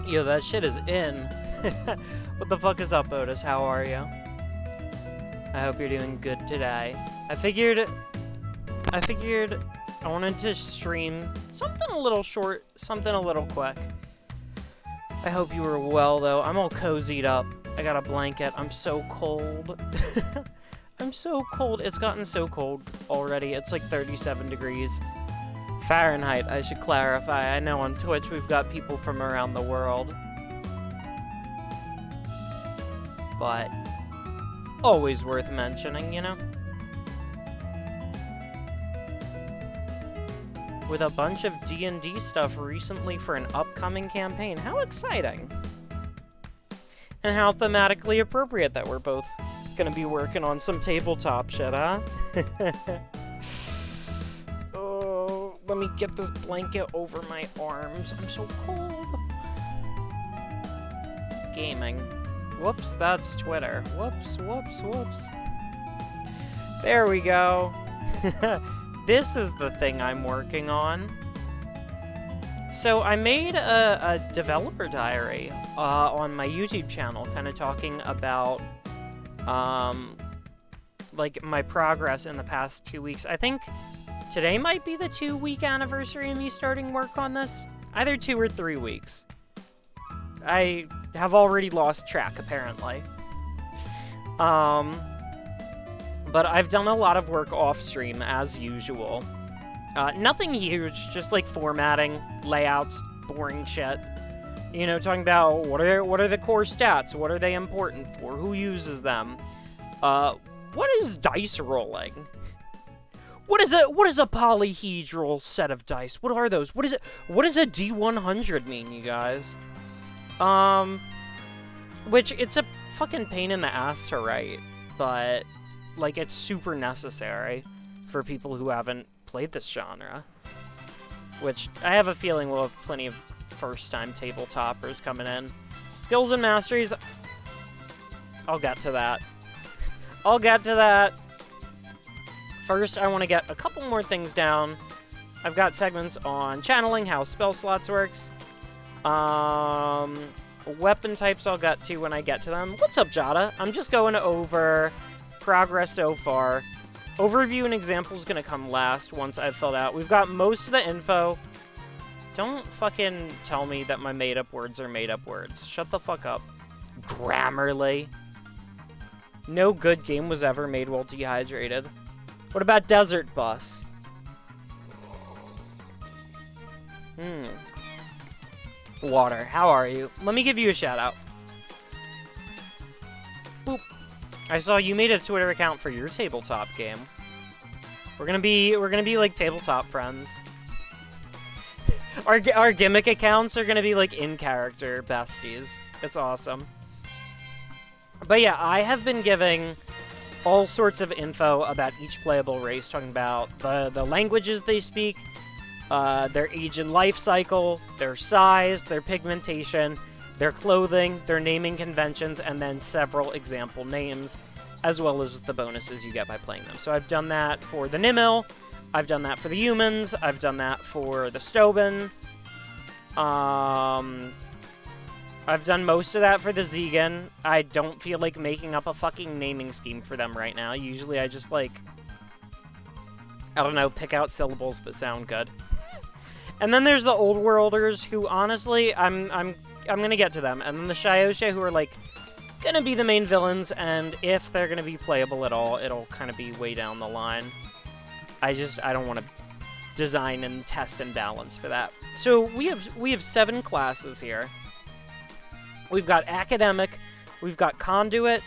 Yo, that shit is in. What the fuck is up, Otis? How are you? I hope you're doing good today. I figured I wanted to stream something a little short, something a little quick. I hope you were well, though. I'm all cozied up. I got a blanket. I'm so cold. I'm so cold. It's gotten so cold already. It's like 37 degrees Fahrenheit, I should clarify. I know on Twitch we've got people from around the world. But always worth mentioning, you know? With a bunch of D&D stuff recently for an upcoming campaign. How exciting! And how thematically appropriate that we're both gonna be working on some tabletop shit, huh? Oh, let me get this blanket over my arms. I'm so cold. Gaming. Whoops, that's Twitter. Whoops, whoops, whoops. There we go. This is the thing I'm working on. So I made a developer diary on my YouTube channel, kind of talking about like my progress in the past 2 weeks. I think today might be the 2-week anniversary of me starting work on this. Either 2 or 3 weeks. I have already lost track, apparently. But I've done a lot of work off-stream, as usual. Nothing huge, just like formatting, layouts, boring shit. You know, talking about what are the core stats, what are they important for, who uses them, what is dice rolling? What is a polyhedral set of dice? What are those? What does a D100 mean, you guys? Which it's a fucking pain in the ass to write, but like it's super necessary for people who haven't played this genre. Which I have a feeling we'll have plenty of first-time tabletoppers coming in. Skills and masteries, I'll get to that. I'll get to that. First, I want to get a couple more things down. I've got segments on channeling, how spell slots works. Weapon types I'll get to when I get to them. What's up, Jada? I'm just going over progress so far. Overview and example is going to come last once I've filled out. We've got most of the info. Don't fucking tell me that my made-up words are made-up words. Shut the fuck up. Grammarly. No good game was ever made while dehydrated. What about Desert Bus? Water, how are you? Let me give you a shout-out. Boop. I saw you made a Twitter account for your tabletop game. We're gonna be like tabletop friends. Our gimmick accounts are gonna be like in-character besties. It's awesome. But yeah, I have been giving all sorts of info about each playable race, talking about the languages they speak, their age and life cycle, their size, their pigmentation, their clothing, their naming conventions, and then several example names, as well as the bonuses you get by playing them. So I've done that for the Nimil, I've done that for the humans, I've done that for the Stobin, I've done most of that for the Zegan. I don't feel like making up a fucking naming scheme for them right now. Usually I just, like, I don't know, pick out syllables that sound good. And then there's the Old Worlders, who honestly, I'm gonna get to them. And then the Shiosha, who are, like, gonna be the main villains, and if they're gonna be playable at all, it'll kind of be way down the line. I don't want to design and test and balance for that. So we have 7 classes here. We've got Academic, we've got Conduit,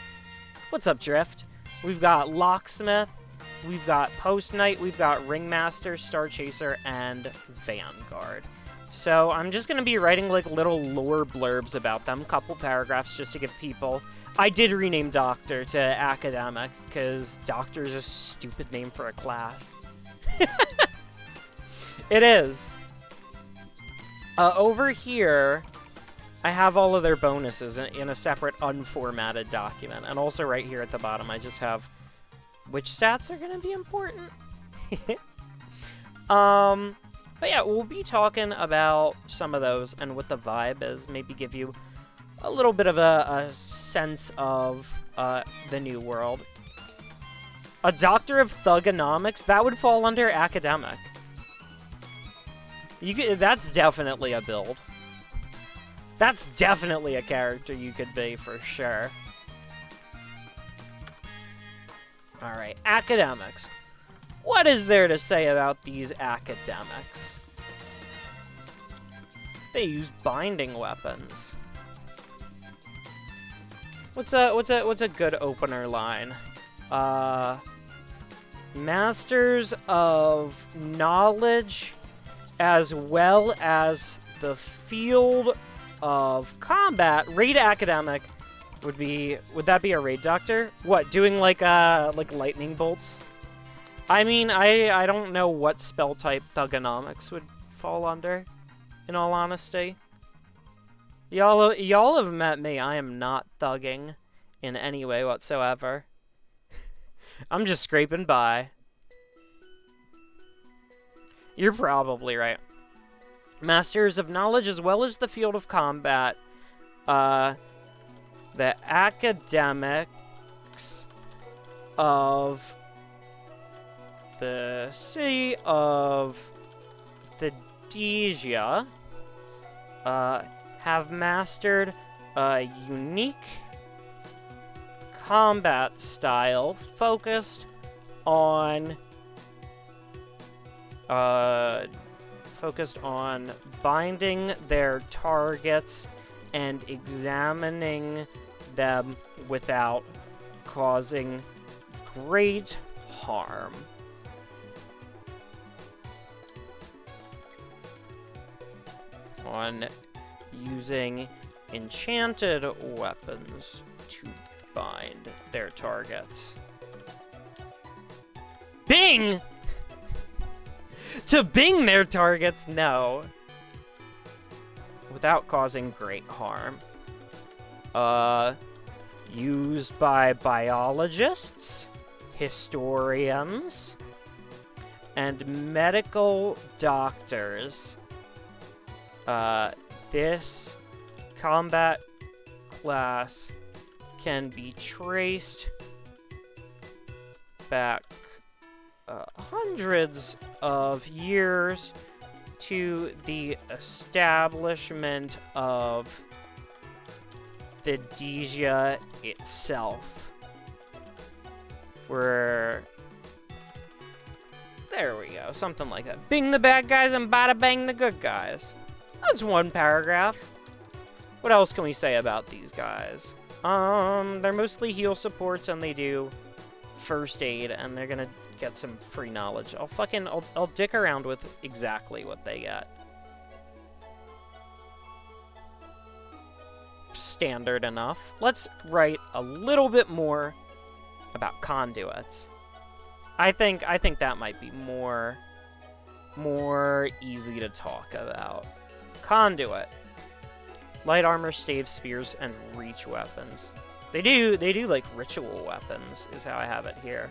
what's up, Drift? We've got Locksmith, we've got Post Knight, we've got Ringmaster, Star Chaser, and Vanguard. So I'm just going to be writing like little lore blurbs about them, couple paragraphs just to give people... I did rename Doctor to Academic, because Doctor is a stupid name for a class. It is. Over here, I have all of their bonuses in a separate unformatted document. And also right here at the bottom, I just have which stats are going to be important. But yeah, we'll be talking about some of those and what the vibe is. Maybe give you a little bit of a sense of the new world. A doctor of thugonomics? That would fall under academic. That's definitely a build. That's definitely a character you could be, for sure. Alright, academics. What is there to say about these academics? They use binding weapons. What's a good opener line? Masters of knowledge as well as the field of combat. Raid academic would that be a raid doctor? What, doing like lightning bolts? I mean, I don't know what spell type thugonomics would fall under, in all honesty. Y'all have met me. I am not thugging in any way whatsoever. I'm just scraping by. You're probably right. Masters of knowledge as well as the field of combat. The academics of the city of Thedesia have mastered a unique combat style focused on binding their targets and examining them without causing great harm. On using enchanted weapons to bind their targets. Bing! To bing their targets? No. Without causing great harm. Used by biologists, historians, and medical doctors. This combat class can be traced back hundreds of years to the establishment of Thedesia itself. There we go, something like that. Bing the bad guys and bada bang the good guys. That's one paragraph. What else can we say about these guys? They're mostly heal supports and they do first aid, and they're gonna get some free knowledge. I'll dick around with exactly what they get. Standard enough. Let's write a little bit more about conduits. I think that might be more easy to talk about. Conduit. Light armor, stave, spears, and reach weapons. They do like ritual weapons, is how I have it here.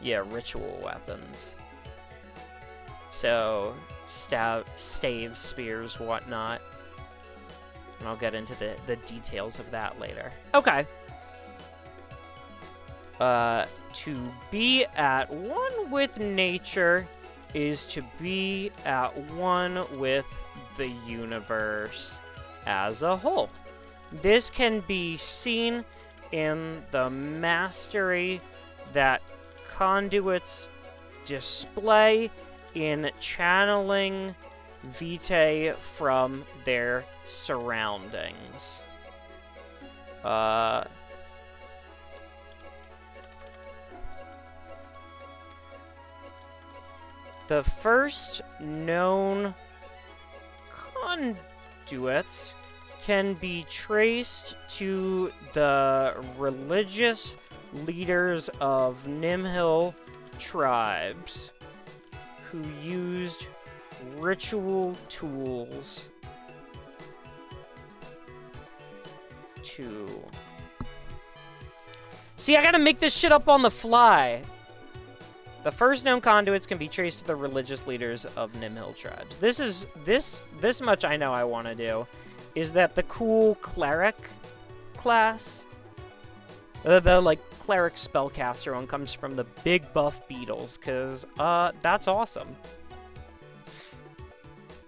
Yeah, ritual weapons. So, staves, spears, whatnot. And I'll get into the details of that later. Okay. To be at one with nature is to be at one with the universe as a whole. This can be seen in the mastery that conduits display in channeling vitae from their surroundings. The first known conduits can be traced to the religious leaders of Nimhill tribes who used ritual tools to... See, I gotta make this shit up on the fly. The first known conduits can be traced to the religious leaders of Nimhill tribes. This much I know I want to do, is that the cool cleric class, the like cleric spellcaster one, comes from the big buff beetles, cause that's awesome.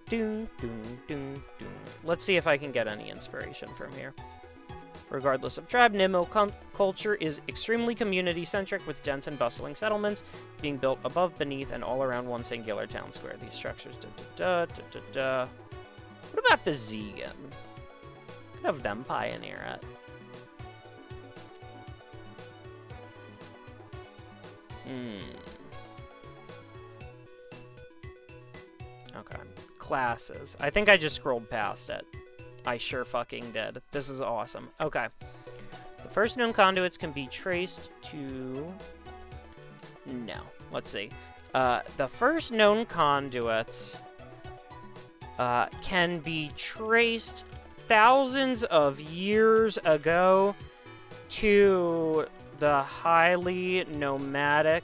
Doom, doom, doom, doom. Let's see if I can get any inspiration from here. Regardless of tribe, Nimhill culture is extremely community-centric, with dense and bustling settlements being built above, beneath, and all around one singular town square. These structures... What about the Zegan? Could have them pioneer it. Okay. Classes. I think I just scrolled past it. I sure fucking did. This is awesome. Okay. The first known conduits can be traced to... No. Let's see. The first known conduits can be traced thousands of years ago to the highly nomadic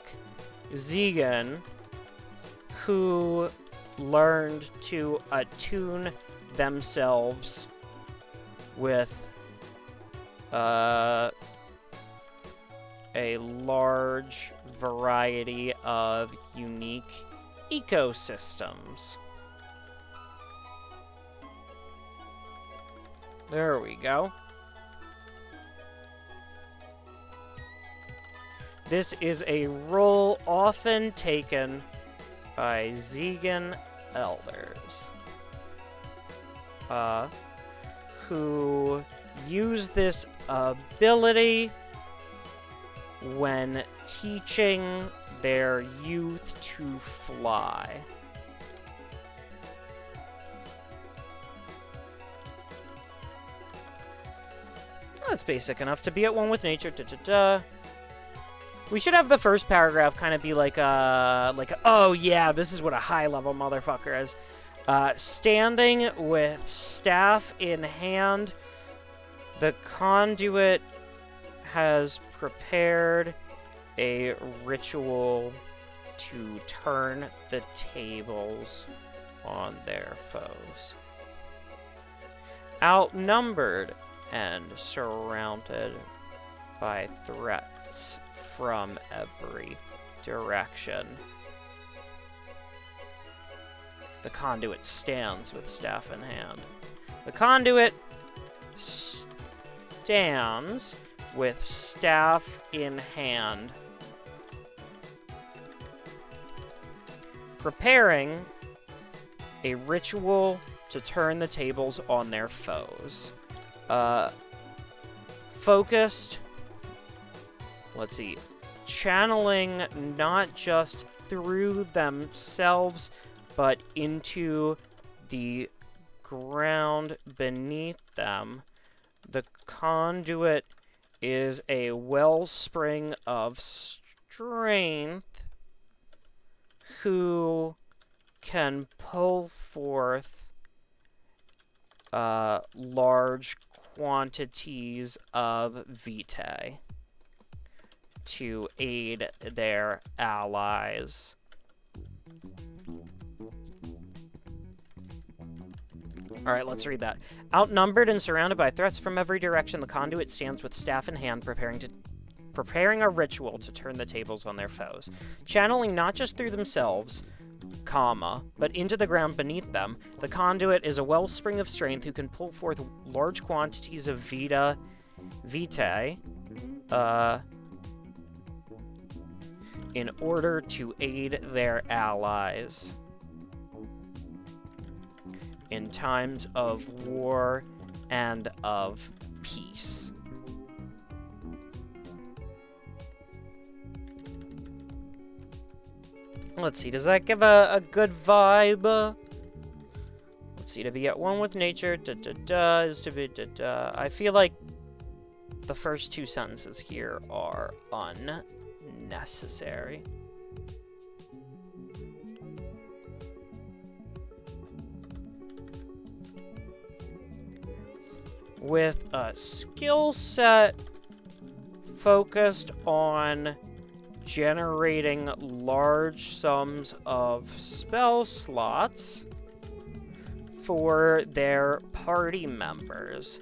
Zegan who learned to attune themselves with a large variety of unique ecosystems. There we go. This is a role often taken by Zegan elders, who use this ability when teaching their youth to fly. That's basic enough to be at one with nature. We should have the first paragraph kind of be like, oh yeah, this is what a high-level motherfucker is. Standing with staff in hand, the conduit has prepared a ritual to turn the tables on their foes. Outnumbered and surrounded by threats from every direction, the conduit stands with staff in hand. The conduit stands with staff in hand, preparing a ritual to turn the tables on their foes. Focused, let's see, channeling not just through themselves, but into the ground beneath them. The conduit is a wellspring of strength who can pull forth large quantities of vitae to aid their allies. Alright, let's read that. Outnumbered and surrounded by threats from every direction, the conduit stands with staff in hand, preparing a ritual to turn the tables on their foes. Channeling not just through themselves, but into the ground beneath them, the conduit is a wellspring of strength who can pull forth large quantities of vitae, in order to aid their allies in times of war and of peace. Let's see, does that give a good vibe? Let's see, to be at one with nature, is to be, I feel like the first two sentences here are unnecessary. With a skill set focused on generating large sums of spell slots for their party members.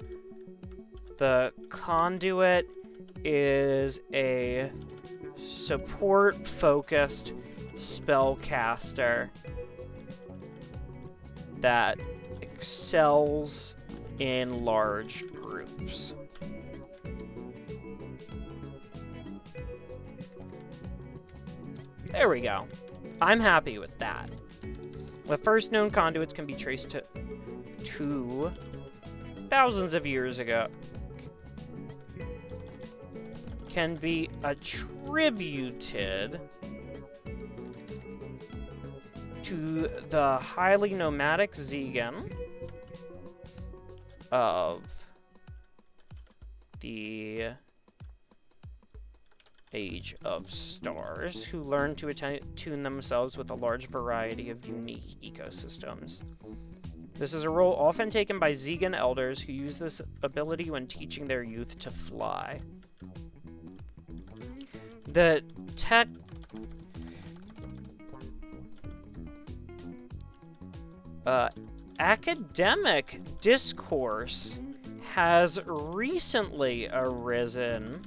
The conduit is a support-focused spellcaster that excels in large groups. There we go. I'm happy with that. The first known conduits can be traced to thousands of years ago. Can be attributed to the highly nomadic Zegan of the Age of Stars, who learn to attune themselves with a large variety of unique ecosystems. This is a role often taken by Zegan elders who use this ability when teaching their youth to fly. The academic discourse has recently arisen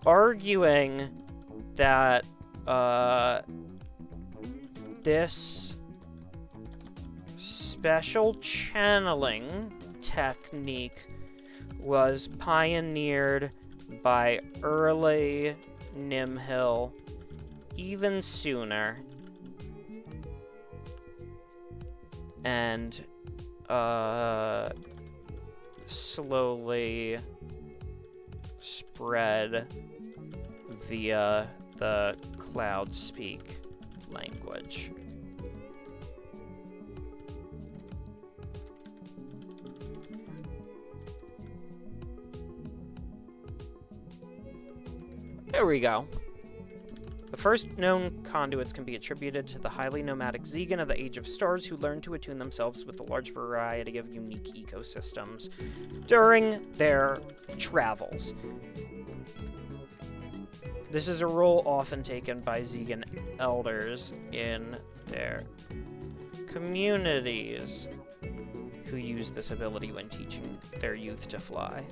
arguing that this special channeling technique was pioneered by early Nimhill even sooner, and slowly spread via the Cloud Speak language. There we go. The first known conduits can be attributed to the highly nomadic Zegan of the Age of Stars, who learn to attune themselves with a large variety of unique ecosystems during their travels. This is a role often taken by Zegan elders in their communities, who use this ability when teaching their youth to fly.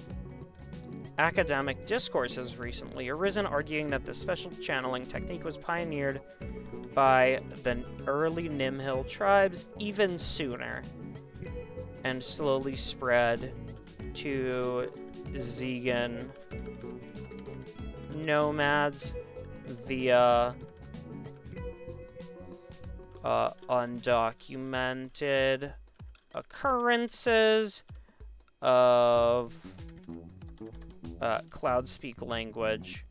Academic discourse has recently arisen, arguing that this special channeling technique was pioneered by the early Nimhill tribes even sooner, and slowly spread to Zegan nomads via undocumented occurrences of Cloud Speak language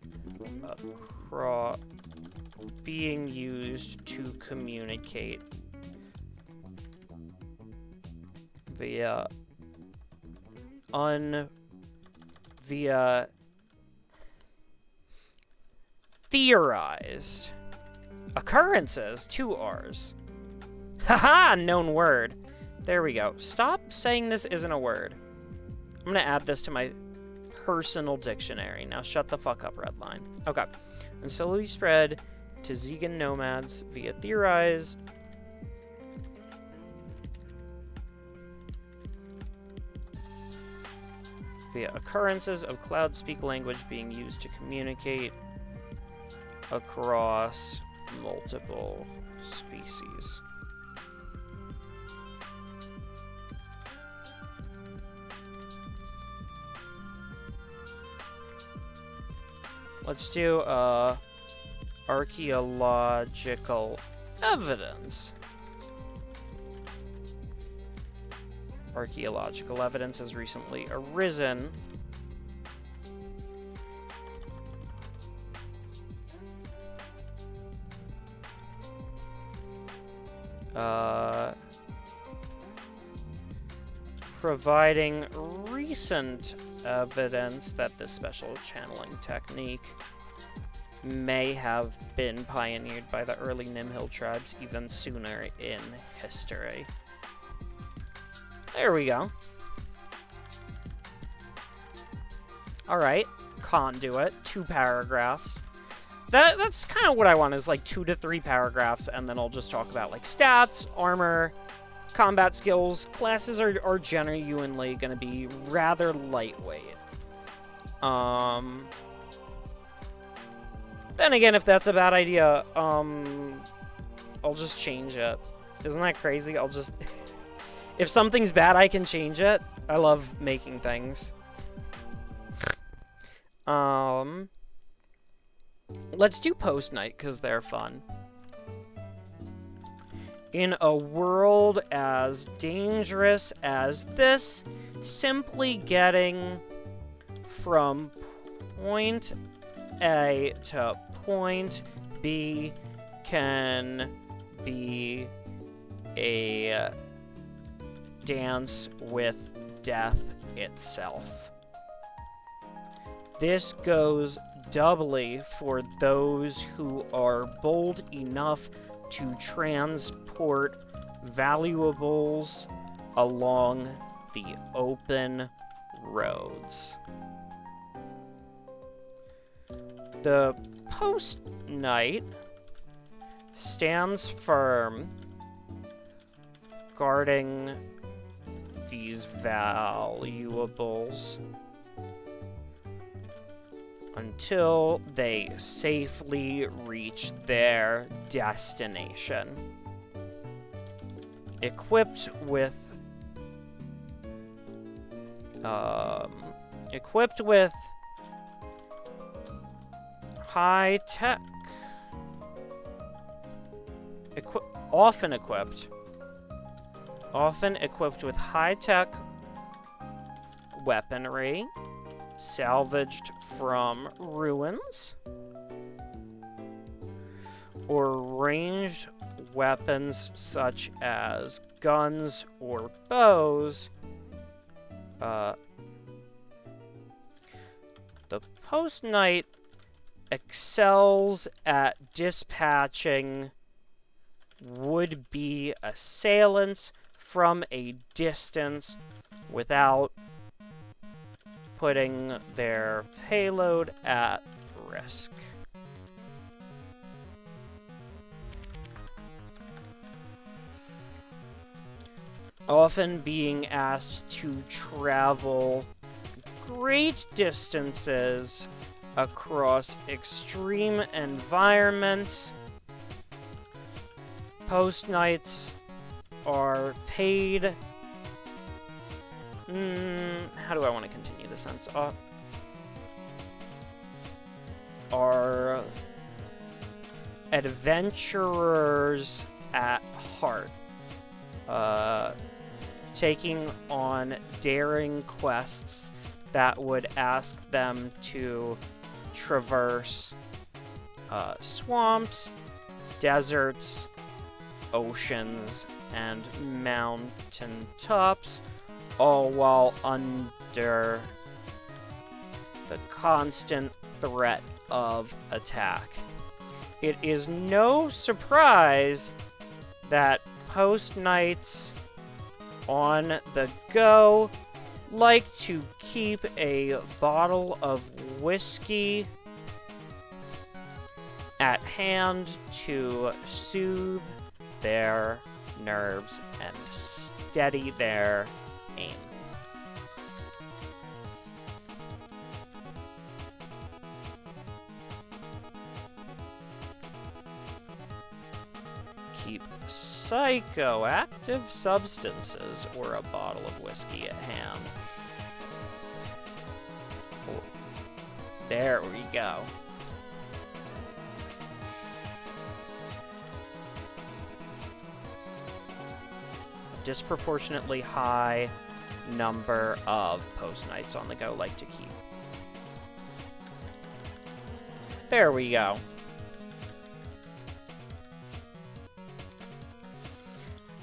being used to communicate via theorized occurrences, 2 R's. Haha, known word. There we go. Stop saying this isn't a word. I'm gonna add this to my personal dictionary. Now shut the fuck up, Redline. Okay. And slowly spread to Zegan nomads via theorize. Via occurrences of Cloud Speak language being used to communicate across multiple species. Let's do archaeological evidence. Archaeological evidence has recently arisen providing recent evidence that this special channeling technique may have been pioneered by the early Nimhill tribes even sooner in history. There we go. Alright, conduit, 2 paragraphs. That's kind of what I want, is like 2 to 3 paragraphs, and then I'll just talk about like stats, armor, combat skills. Classes are genuinely going to be rather lightweight. Then again, if that's a bad idea, I'll just change it. Isn't that crazy? I'll just... If something's bad, I can change it. I love making things. Let's do post-night, because they're fun. In a world as dangerous as this, simply getting from point A to point B can be a dance with death itself. This goes doubly for those who are bold enough to transport valuables along the open roads. The post-night stands firm, guarding these valuables until they safely reach their destination. Equipped with high tech, often equipped with high tech weaponry salvaged from ruins, or ranged weapons such as guns or bows. The post-night excels at dispatching would-be assailants from a distance without putting their payload at risk. Often being asked to travel great distances across extreme environments, post-nights are paid... how do I want to continue the sentence? Are adventurers at heart, taking on daring quests that would ask them to traverse swamps, deserts, oceans, and mountain tops, all while under the constant threat of attack. It is no surprise that post-nights on the go like to keep a bottle of whiskey at hand to soothe their nerves and steady their aim. Keep psychoactive substances or a bottle of whiskey at hand. Oh, there we go. A disproportionately high number of post-nights on the go like to keep. There we go.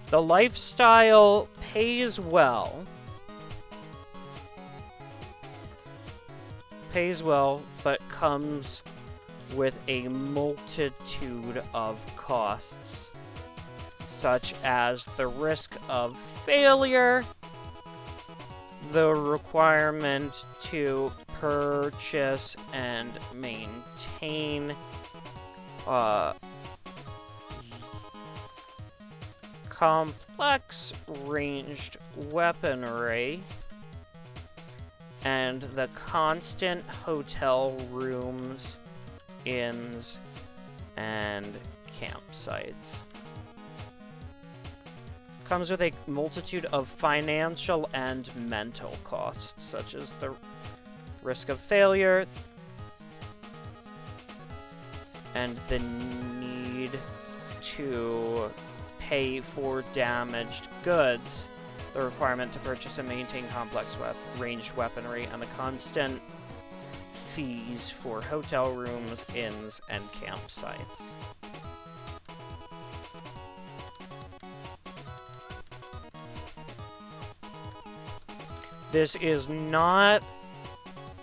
The lifestyle pays well. But comes with a multitude of costs, such as the risk of failure, the requirement to purchase and maintain complex ranged weaponry and the constant hotel rooms, inns, and campsites. Comes with a multitude of financial and mental costs, such as the risk of failure and the need to pay for damaged goods, the requirement to purchase and maintain complex ranged weaponry, and the constant fees for hotel rooms, inns, and campsites. This is not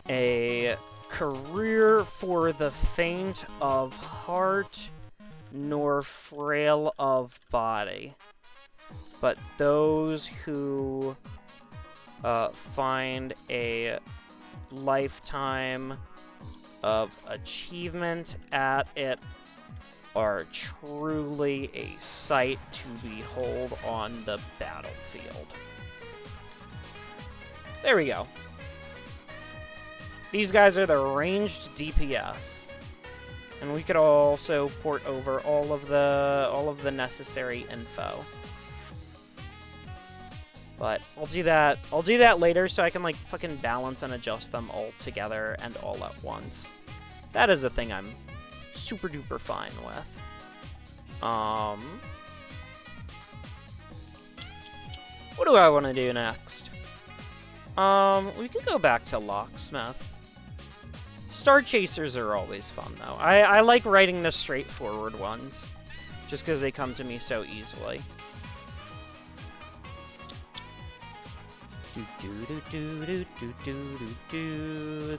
a career for the faint of heart nor frail of body, but those who find a lifetime of achievement at it are truly a sight to behold on the battlefield. There we go. These guys are the ranged DPS. And we could also port over all of the necessary info. But I'll do that later so I can like fucking balance and adjust them all together and all at once. That is a thing I'm super duper fine with. What do I want to do next? We could go back to Locksmith. Star Chasers are always fun, though. I like writing the straightforward ones, just because they come to me so easily.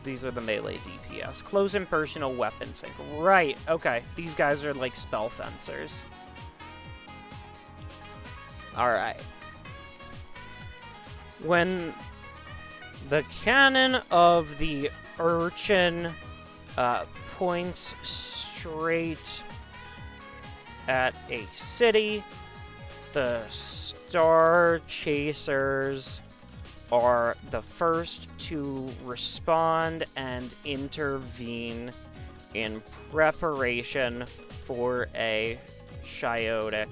These are the melee DPS. Close and personal weapon sync. Right, okay. These guys are like spell fencers. Alright. When the cannon of the Urchin points straight at a city, the Star Chasers are the first to respond and intervene in preparation for a chaotic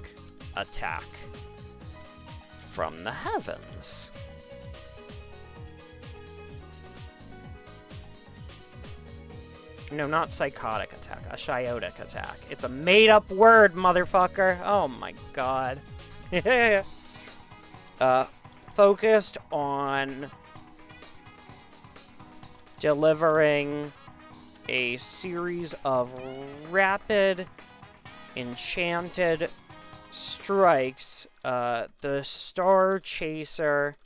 attack from the heavens. No, not psychotic attack, a chaotic attack. It's a made-up word, motherfucker. Oh my god. Focused on delivering a series of rapid, enchanted strikes. The Star Chaser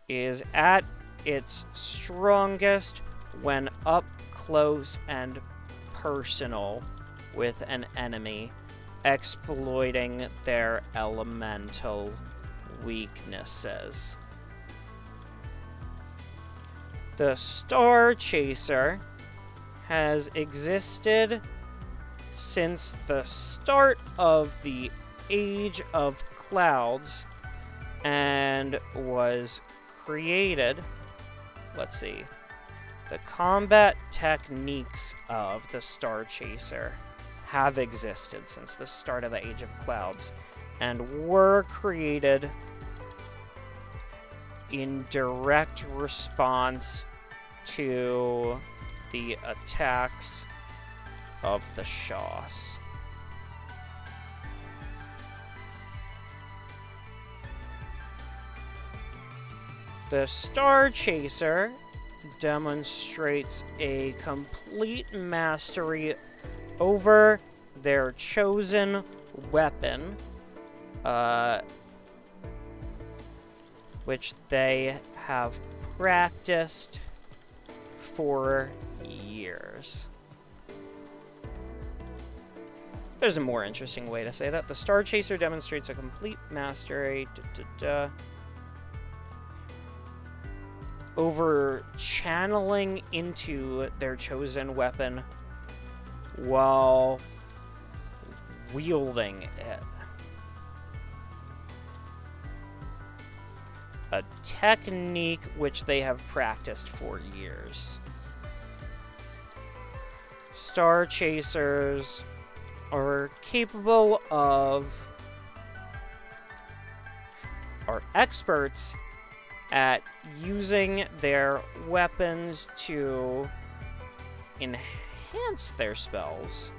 is at its strongest when up close and personal with an enemy, exploiting their elemental weaknesses. The Star Chaser has existed since the start of the Age of Clouds and was created, let's see, the combat techniques of the Star Chaser have existed since the start of the Age of Clouds and were created in direct response to the attacks of the Shaws. The Star Chaser demonstrates a complete mastery over their chosen weapon, which they have practiced for years. There's a more interesting way to say that. The Star Chaser demonstrates a complete mastery. over channeling into their chosen weapon while wielding it. A technique which they have practiced for years. Star Chasers are capable of, are experts at using their weapons to enhance their spells,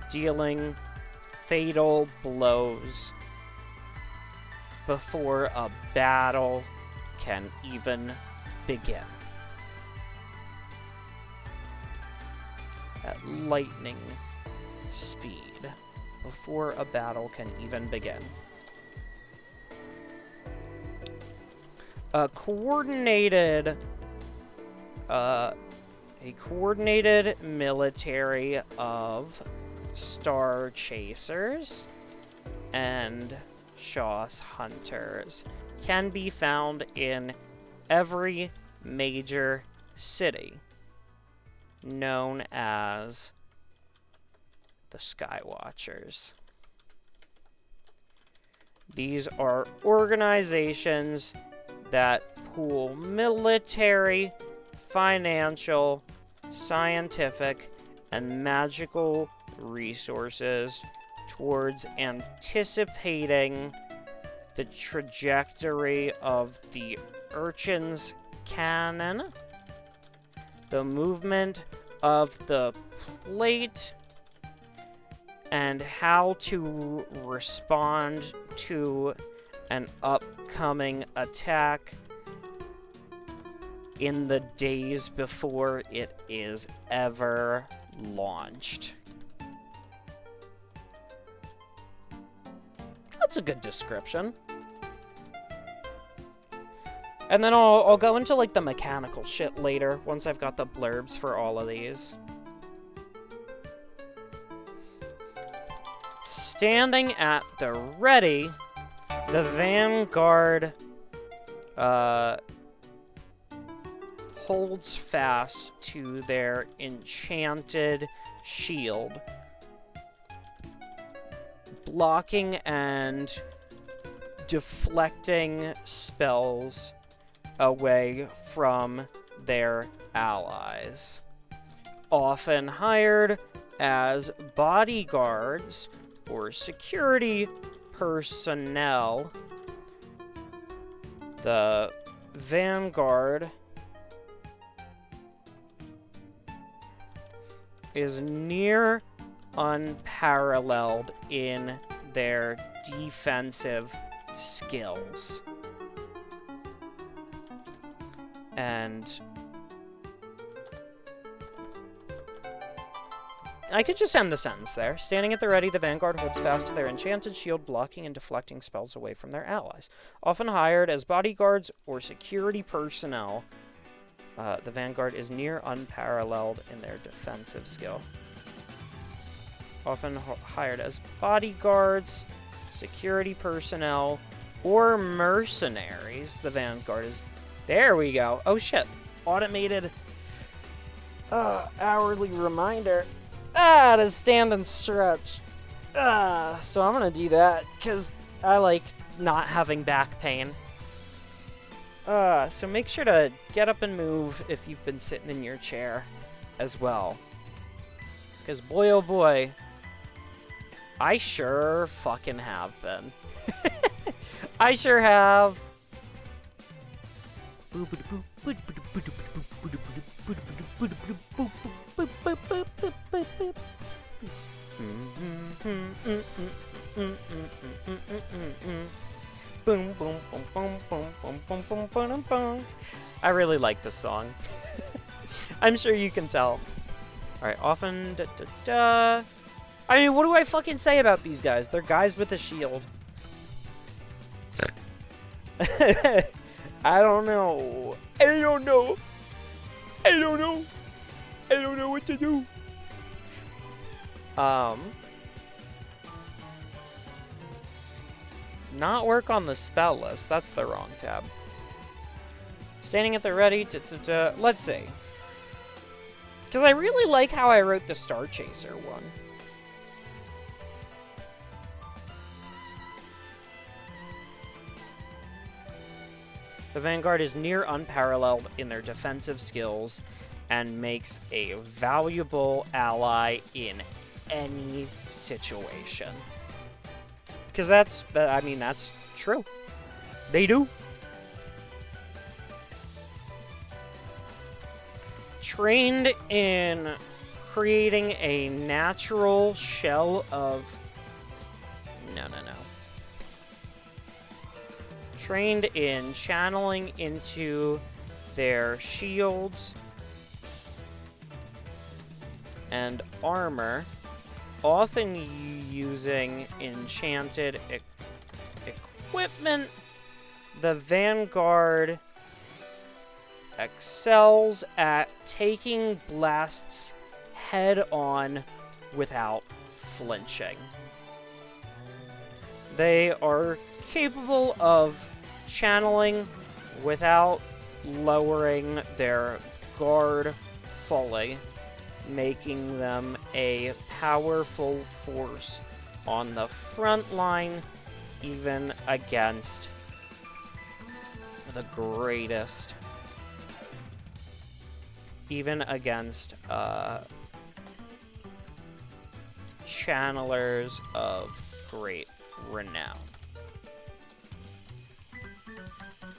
dealing fatal blows before a battle can even begin. At lightning speed, before a battle can even begin. A coordinated military of Star Chasers and Shaw's Hunters can be found in every major city known as the Skywatchers. These are organizations that pool military, financial, scientific, and magical resources towards anticipating the trajectory of the Urchin's cannon, the movement of the plate, and how to respond to an upcoming attack in the days before it is ever launched. That's a good description. And then I'll go into, like, the mechanical shit later, once I've got the blurbs for all of these. Standing at the ready, the Vanguard holds fast to their enchanted shield, blocking and deflecting spells away from their allies. Often hired as bodyguards or security personnel, the Vanguard is near unparalleled in their defensive skills. And I could just end the sentence there. Standing at the ready, the Vanguard holds fast to their enchanted shield, blocking and deflecting spells away from their allies. Often hired as bodyguards or security personnel, the Vanguard is near unparalleled in their defensive skill. Often hired as bodyguards, security personnel, or mercenaries, the Vanguard is... There we go. Oh, shit. Automated hourly reminder. To stand and stretch. So I'm gonna do that, because I like not having back pain. So make sure to get up and move if you've been sitting in your chair as well. Because boy oh boy, I sure fucking have been. I sure have. Boom, boom, boom, boom, boom, boom, boom, boom, boom, boom. I really like this song. I'm sure you can tell. Alright, often I mean, what do I fucking say about these guys? They're guys with a shield. I don't know. I don't know. I don't know. I don't know what to do. Not work on the spell list. That's the wrong tab. Standing at the ready. Let's see. Because I really like how I wrote the Star Chaser one. The Vanguard is near unparalleled in their defensive skills and makes a valuable ally in any situation. Because that's true. They do. Trained in creating a natural shell of... No. Trained in channeling into their shields and armor, often using enchanted equipment, the Vanguard excels at taking blasts head-on without flinching. They are capable of channeling without lowering their guard fully, making them a powerful force on the front line, even against the greatest. Even against channelers of great renown.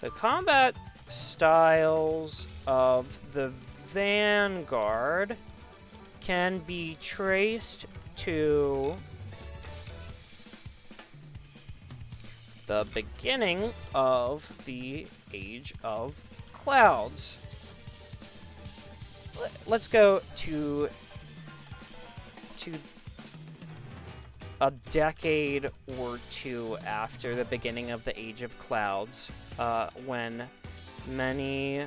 The combat styles of the Vanguard can be traced to the beginning of the Age of Clouds. Let's go to a decade or two after the beginning of the Age of Clouds, when many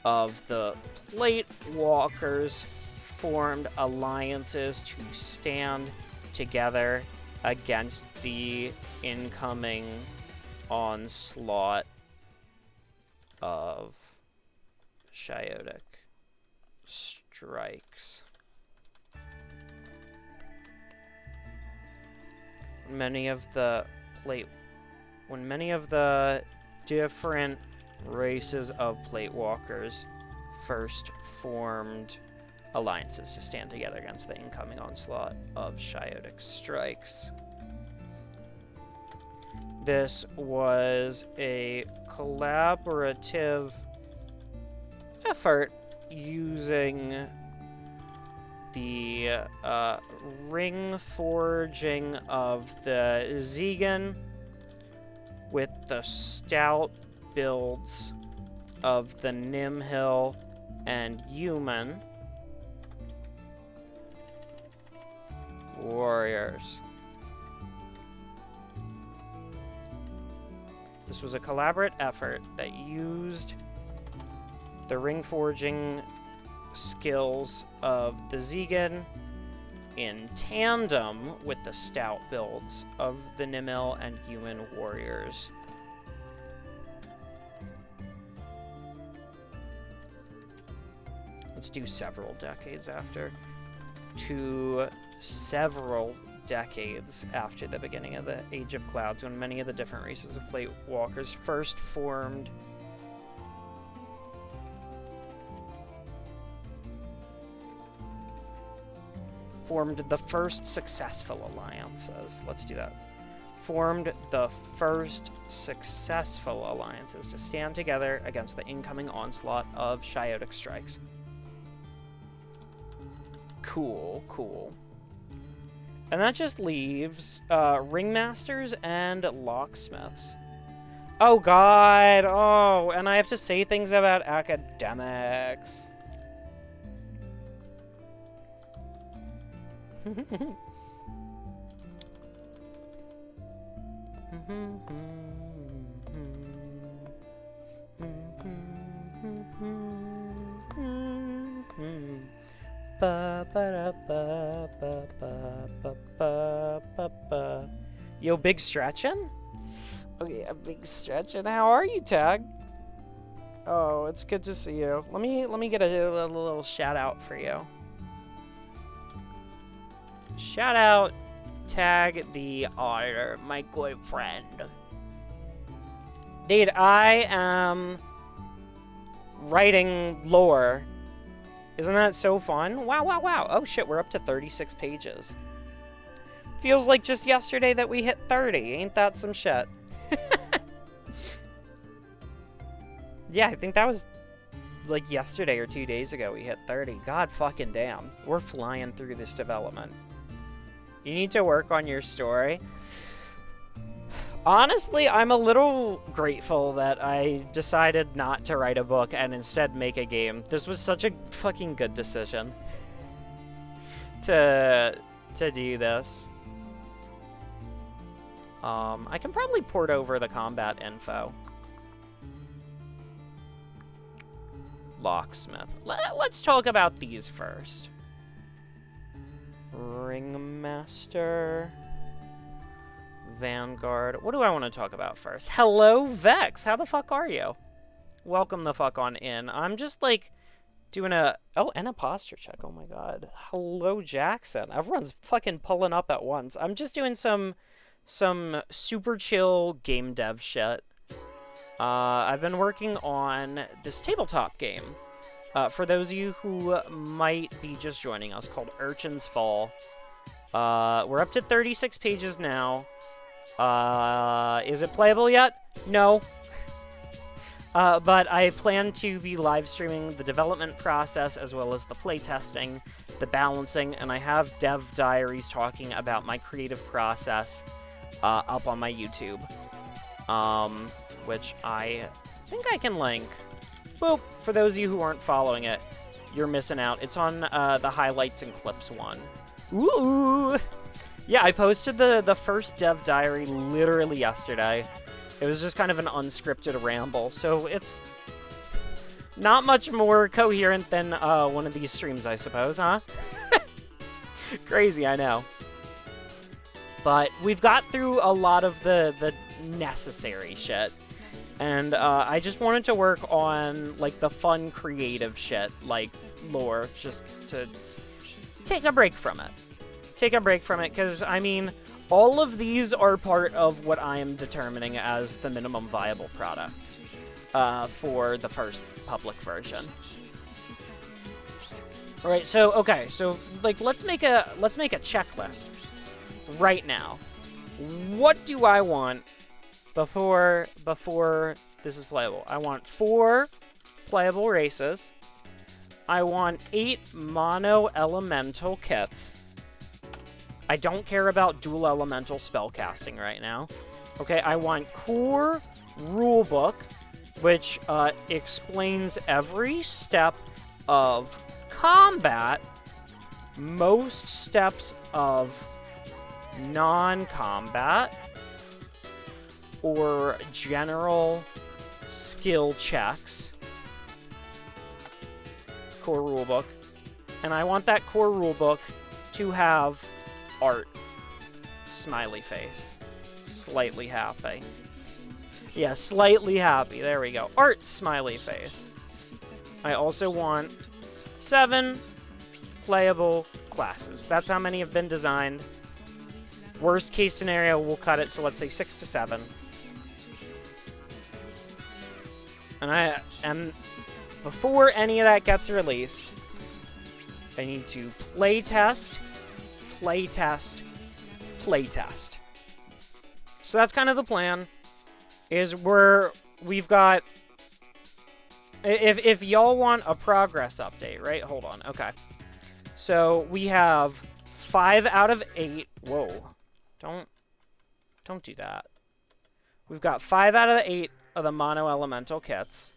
of the Plate Walkers formed alliances to stand together against the incoming onslaught of Shiotic strikes. When many of the different races of Plate Walkers first formed alliances to stand together against the incoming onslaught of Shiotic strikes. This was a collaborative effort using the ring forging of the Zegan with the stout builds of the Nimhill and Human warriors. This was a collaborative effort that used the ring forging skills of the Zegan in tandem with the stout builds of the Nimhill and Human warriors. Let's do several decades after. To several decades after the beginning of the Age of Clouds, when many of the different races of Plate Walkers first formed the first successful alliances. Let's do that. Formed the first successful alliances to stand together against the incoming onslaught of Shiotic strikes. Cool. And that just leaves ringmasters and locksmiths. Oh god, oh, and I have to say things about academics. Yo, big stretchin'? Okay, a big stretch. And how are you, Tag? Oh, it's good to see you. Let me get a little shout out for you. Shout out, Tag the Auditor, my good friend. Dude, I am writing lore. Isn't that so fun? Wow, wow, wow. Oh shit, we're up to 36 pages. Feels like just yesterday that we hit 30. Ain't that some shit? Yeah, I think that was like yesterday or 2 days ago we hit 30. God fucking damn. We're flying through this development. You need to work on your story. Honestly, I'm a little grateful that I decided not to write a book and instead make a game. This was such a fucking good decision to do this. I can probably port over the combat info. Locksmith. Let's talk about these first. Ringmaster. Vanguard. What do I want to talk about first? Hello, Vex. How the fuck are you? Welcome the fuck on in. I'm just like doing a... Oh, and a posture check. Oh my god. Hello, Jackson. Everyone's fucking pulling up at once. I'm just doing some super chill game dev shit. I've been working on this tabletop game. For those of you who might be just joining us, called Urchin's Fall. We're up to 36 pages now. Is it playable yet? No. But I plan to be live streaming the development process as well as the playtesting, the balancing, and I have dev diaries talking about my creative process up on my YouTube. Which I think I can link. Boop! For those of you who aren't following it, you're missing out. It's on the highlights and clips one. Ooh! Yeah, I posted the first dev diary literally yesterday. It was just kind of an unscripted ramble, so it's not much more coherent than one of these streams, I suppose, huh? Crazy, I know. But we've got through a lot of the necessary shit. And I just wanted to work on, like, the fun, creative shit, like lore, just to take a break from it. Take a break from it, because, I mean, all of these are part of what I am determining as the minimum viable product for the first public version. All right, so, okay, so, like, let's make a checklist right now. What do I want before this is playable? I want 4 playable races. I want 8 mono elemental kits. I don't care about dual elemental spellcasting right now. Okay, I want core rulebook, which explains every step of combat, most steps of non-combat, or general skill checks. Core rulebook. And I want that core rulebook to have art. Smiley face. Slightly happy. Yeah, slightly happy. There we go. Art smiley face. I also want 7 playable classes. That's how many have been designed. Worst case scenario, we'll cut it, so let's say 6 to 7. And before any of that gets released, I need to playtest, playtest, playtest. So that's kind of the plan. Is we've got. If y'all want a progress update, right? Hold on. Okay. So we have 5 out of 8. Whoa. Don't do that. We've got 5 out of the 8 of the mono elemental kits.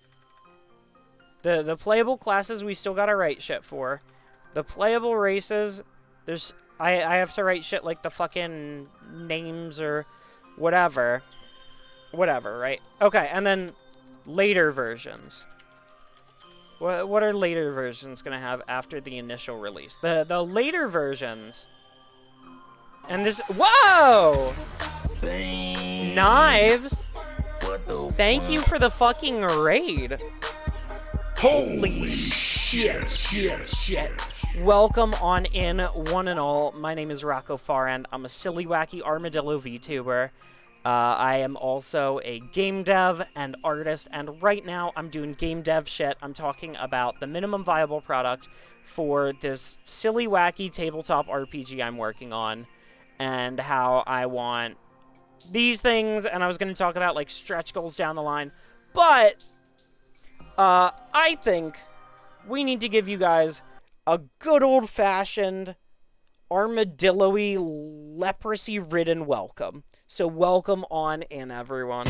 The playable classes we still gotta write shit for. The playable races, I have to write shit like the fucking names or whatever. Whatever, right? Okay, and then later versions. What are later versions gonna have after the initial release? The later versions. And this. Whoa! Bang. Knives! Thank you for the fucking raid. Holy shit. Welcome on in, one and all. My name is Rocco Farend. I'm a silly, wacky Armadillo VTuber. I am also a game dev and artist, and right now I'm doing game dev shit. I'm talking about the minimum viable product for this silly, wacky tabletop RPG I'm working on, and how I want these things, and I was going to talk about, like, stretch goals down the line, but I think we need to give you guys a good old-fashioned armadillo-y, leprosy-ridden welcome. So welcome on in, everyone.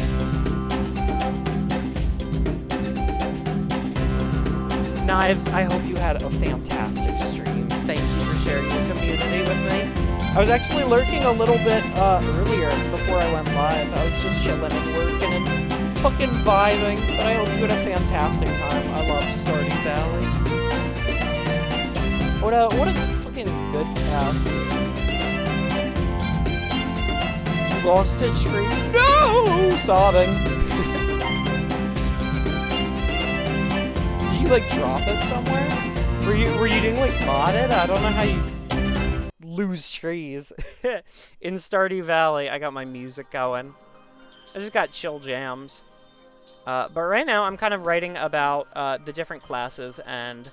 Knives, I hope you had a fantastic stream. Thank you for sharing your community with me. I was actually lurking a little bit earlier before I went live. I was just chilling and working and fucking vibing, but I hope you had a fantastic time. I love Stardew Valley. What a fucking good cast. Lost a tree? No! Sobbing. Did you, like, drop it somewhere? Were you doing, like, modded? I don't know how you lose trees. In Stardew Valley, I got my music going. I just got chill jams. But right now, I'm kind of writing about the different classes and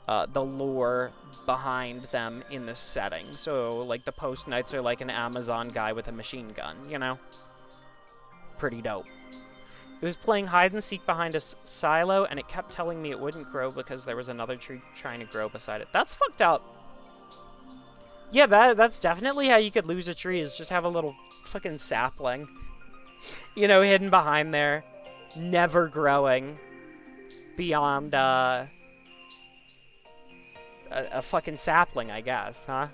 the lore behind them in this setting. So, like, the Post Knights are like an Amazon guy with a machine gun, you know? Pretty dope. It was playing hide-and-seek behind a silo, and it kept telling me it wouldn't grow because there was another tree trying to grow beside it. That's fucked up. Yeah, that's definitely how you could lose a tree, is just have a little fucking sapling. You know, hidden behind there. Never growing beyond, a fucking sapling, I guess, huh?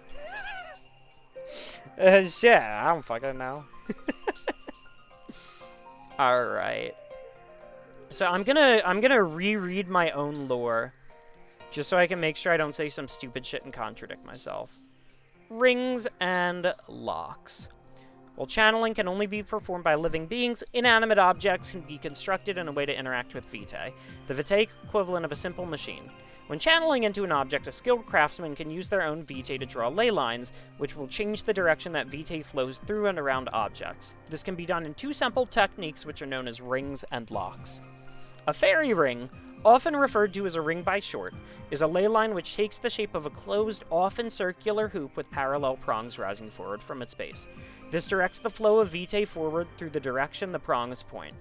Shit, I don't fucking know. Alright. So I'm gonna reread my own lore, just so I can make sure I don't say some stupid shit and contradict myself. Rings and locks. While channeling can only be performed by living beings, inanimate objects can be constructed in a way to interact with vitae, the vitae equivalent of a simple machine. When channeling into an object, a skilled craftsman can use their own vitae to draw ley lines, which will change the direction that vitae flows through and around objects. This can be done in two simple techniques, which are known as rings and locks. A fairy ring, often referred to as a ring by short, is a ley line which takes the shape of a closed, often circular hoop with parallel prongs rising forward from its base. This directs the flow of vitae forward through the direction the prongs point.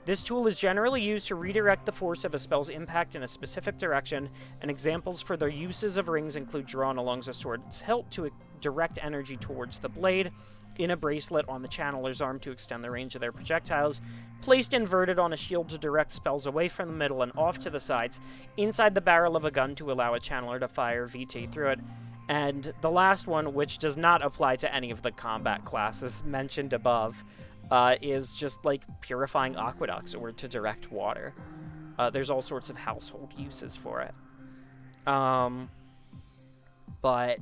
This tool is generally used to redirect the force of a spell's impact in a specific direction, and examples for the uses of rings include drawn along a sword's hilt to direct energy towards the blade, in a bracelet on the channeler's arm to extend the range of their projectiles, placed inverted on a shield to direct spells away from the middle and off to the sides, inside the barrel of a gun to allow a channeler to fire vitae through it, and the last one, which does not apply to any of the combat classes mentioned above, is just, like, purifying aqueducts or to direct water. There's all sorts of household uses for it. But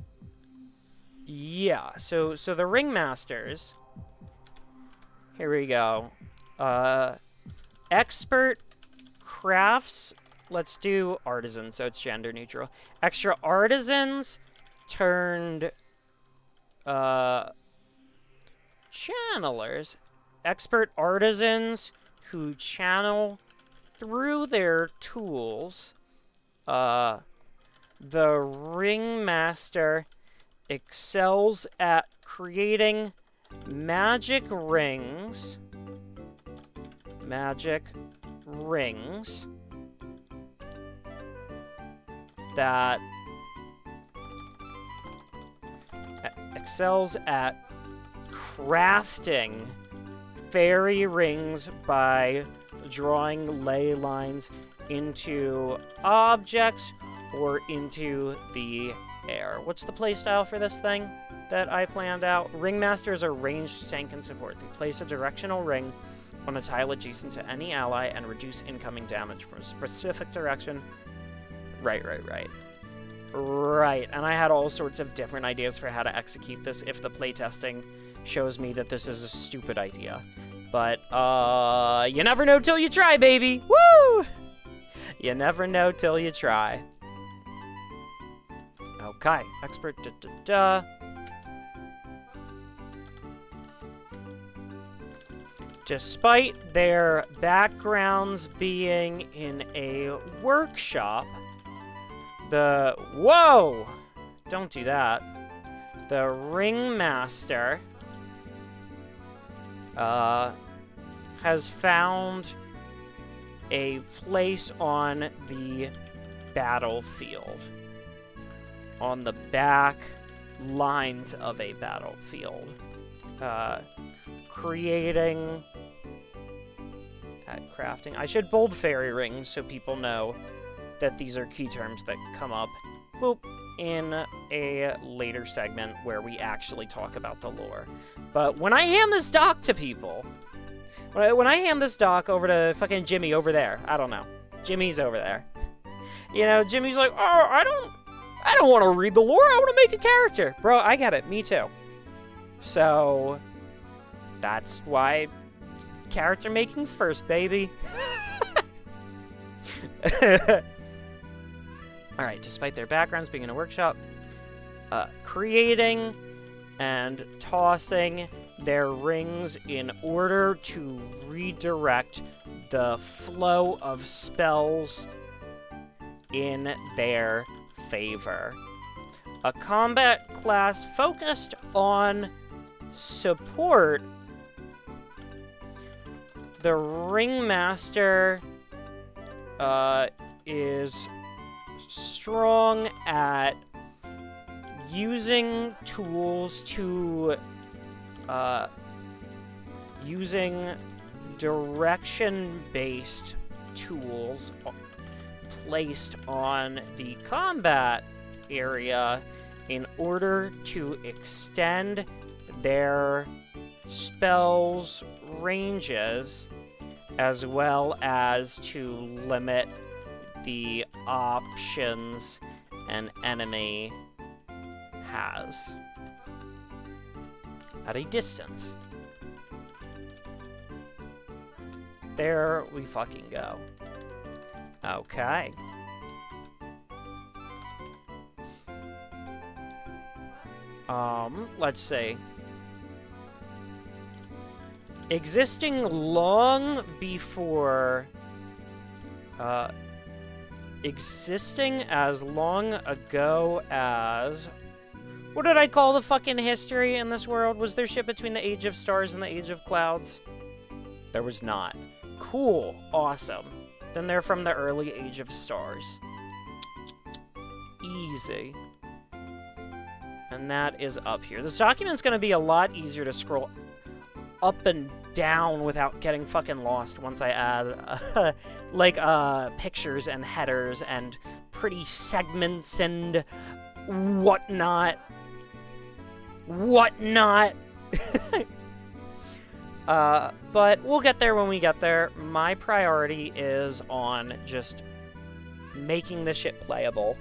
yeah, so the ringmasters, here we go. Expert crafts, let's do artisans, so it's gender neutral. Extra artisans turned channelers. Expert artisans who channel through their tools. The ringmaster excels at creating magic rings. That excels at crafting fairy rings by drawing ley lines into objects or into the air. What's the playstyle for this thing that I planned out? Ringmasters are ranged tank and support. They place a directional ring on a tile adjacent to any ally and reduce incoming damage from a specific direction. Right. And I had all sorts of different ideas for how to execute this if the playtesting shows me that this is a stupid idea. But, you never know till you try, baby! Woo! You never know till you try. Okay, expert Despite their backgrounds being in a workshop, whoa! Don't do that. The ringmaster has found a place on the battlefield. On the back lines of a battlefield. Creating... crafting. I should bold fairy rings so people know that these are key terms that come up in a later segment where we actually talk about the lore. But when I hand this doc to people, when I hand this doc over to fucking Jimmy over there, I don't know. Jimmy's over there. You know, Jimmy's like, oh, I don't want to read the lore, I want to make a character. Bro, I get it, me too. So, that's why character making's first, baby. Alright, despite their backgrounds being in a workshop, creating and tossing their rings in order to redirect the flow of spells in their favor. A combat class focused on support, the ringmaster is strong at using tools to using direction-based tools placed on the combat area in order to extend their spells' ranges, as well as to limit the options an enemy has at a distance. There we fucking go. Okay. Let's see. Existing long before... existing as long ago as... What did I call the fucking history in this world? Was there shit between the Age of Stars and the Age of Clouds? There was not. Cool. Awesome. Then they're from the early Age of Stars. Easy. And that is up here. This document's gonna be a lot easier to scroll up and down without getting fucking lost once I add, pictures and headers and pretty segments and whatnot. But we'll get there when we get there. My priority is on just making this shit playable.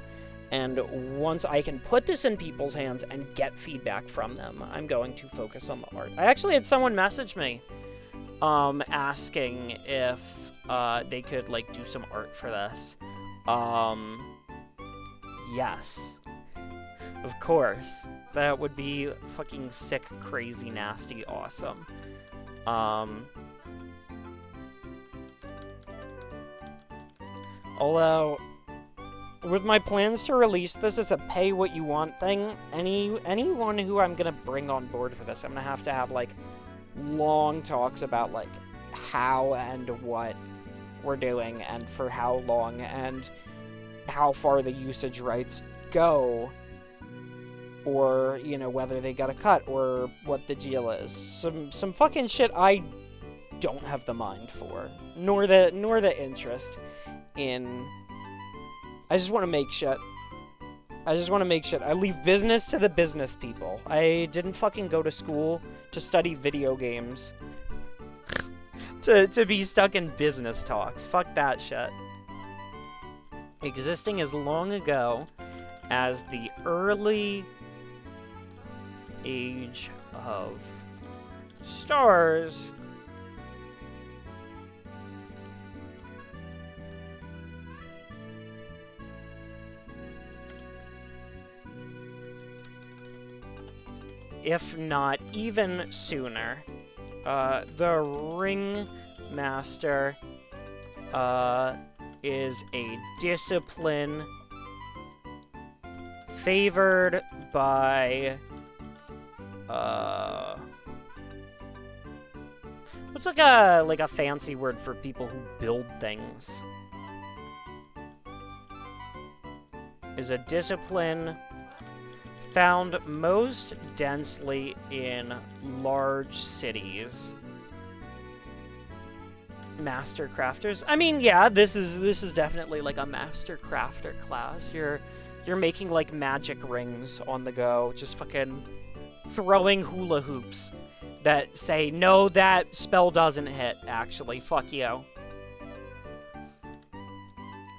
And once I can put this in people's hands and get feedback from them, I'm going to focus on the art. I actually had someone message me asking if they could, do some art for this. Yes. Of course. That would be fucking sick, crazy, nasty, awesome. Although... with my plans to release this as a pay-what-you-want thing, anyone who I'm gonna bring on board for this, I'm gonna have to have, long talks about, how and what we're doing, and for how long, and how far the usage rights go, or, whether they got a cut, or what the deal is. Some fucking shit I don't have the mind for, nor the interest in... I just want to make shit. I leave business to the business people. I didn't fucking go to school to study video games. to be stuck in business talks. Fuck that shit. Existing as long ago as the early Age of Stars if not even sooner. The Ringmaster is a discipline favored by what's like a fancy word for people who build things? Is a discipline found most densely in large cities. Master crafters. I mean, yeah, this is definitely like a master crafter class. You're making like magic rings on the go, just fucking throwing hula hoops that say, no, that spell doesn't hit, actually. Fuck you.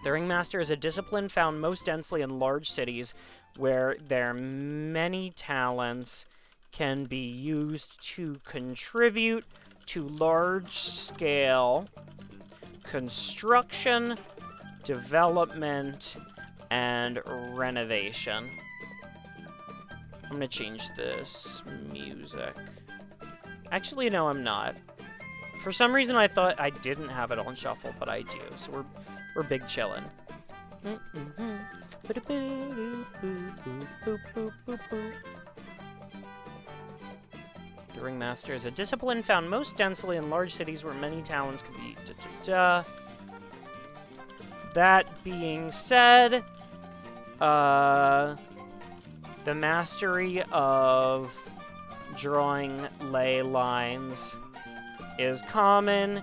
The Ringmaster is a discipline found most densely in large cities where their many talents can be used to contribute to large-scale construction, development, and renovation. I'm gonna change this music. Actually, no, I'm not. For some reason, I thought I didn't have it on shuffle, but I do, so we're big chillin'. The Ringmaster is a discipline found most densely in large cities where many talents can be That being said, the mastery of drawing ley lines is common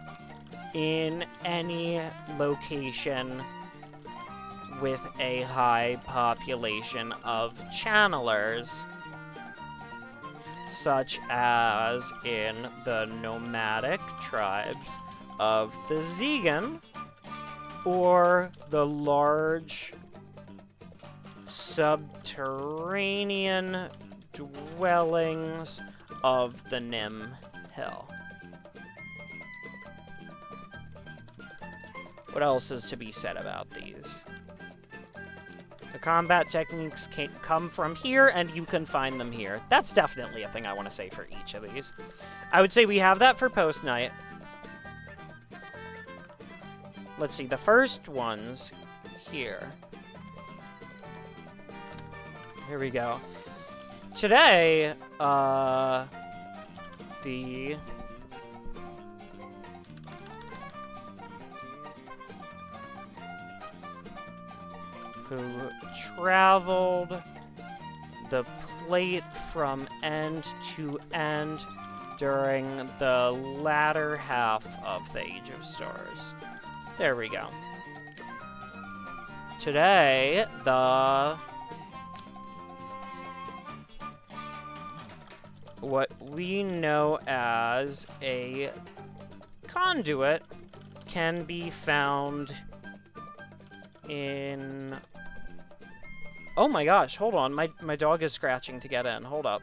in any location with a high population of channelers, such as in the nomadic tribes of the Zegan, or the large subterranean dwellings of the Nim Hill. What else is to be said about these? The combat techniques can come from here, and you can find them here. That's definitely a thing I want to say for each of these. I would say we have that for post-night. Let's see, the first one's here. Here we go. Today, who traveled the plate from end to end during the latter half of the Age of Stars. There we go. Today, what we know as a conduit can be found in... Oh my gosh, hold on. My dog is scratching to get in. Hold up.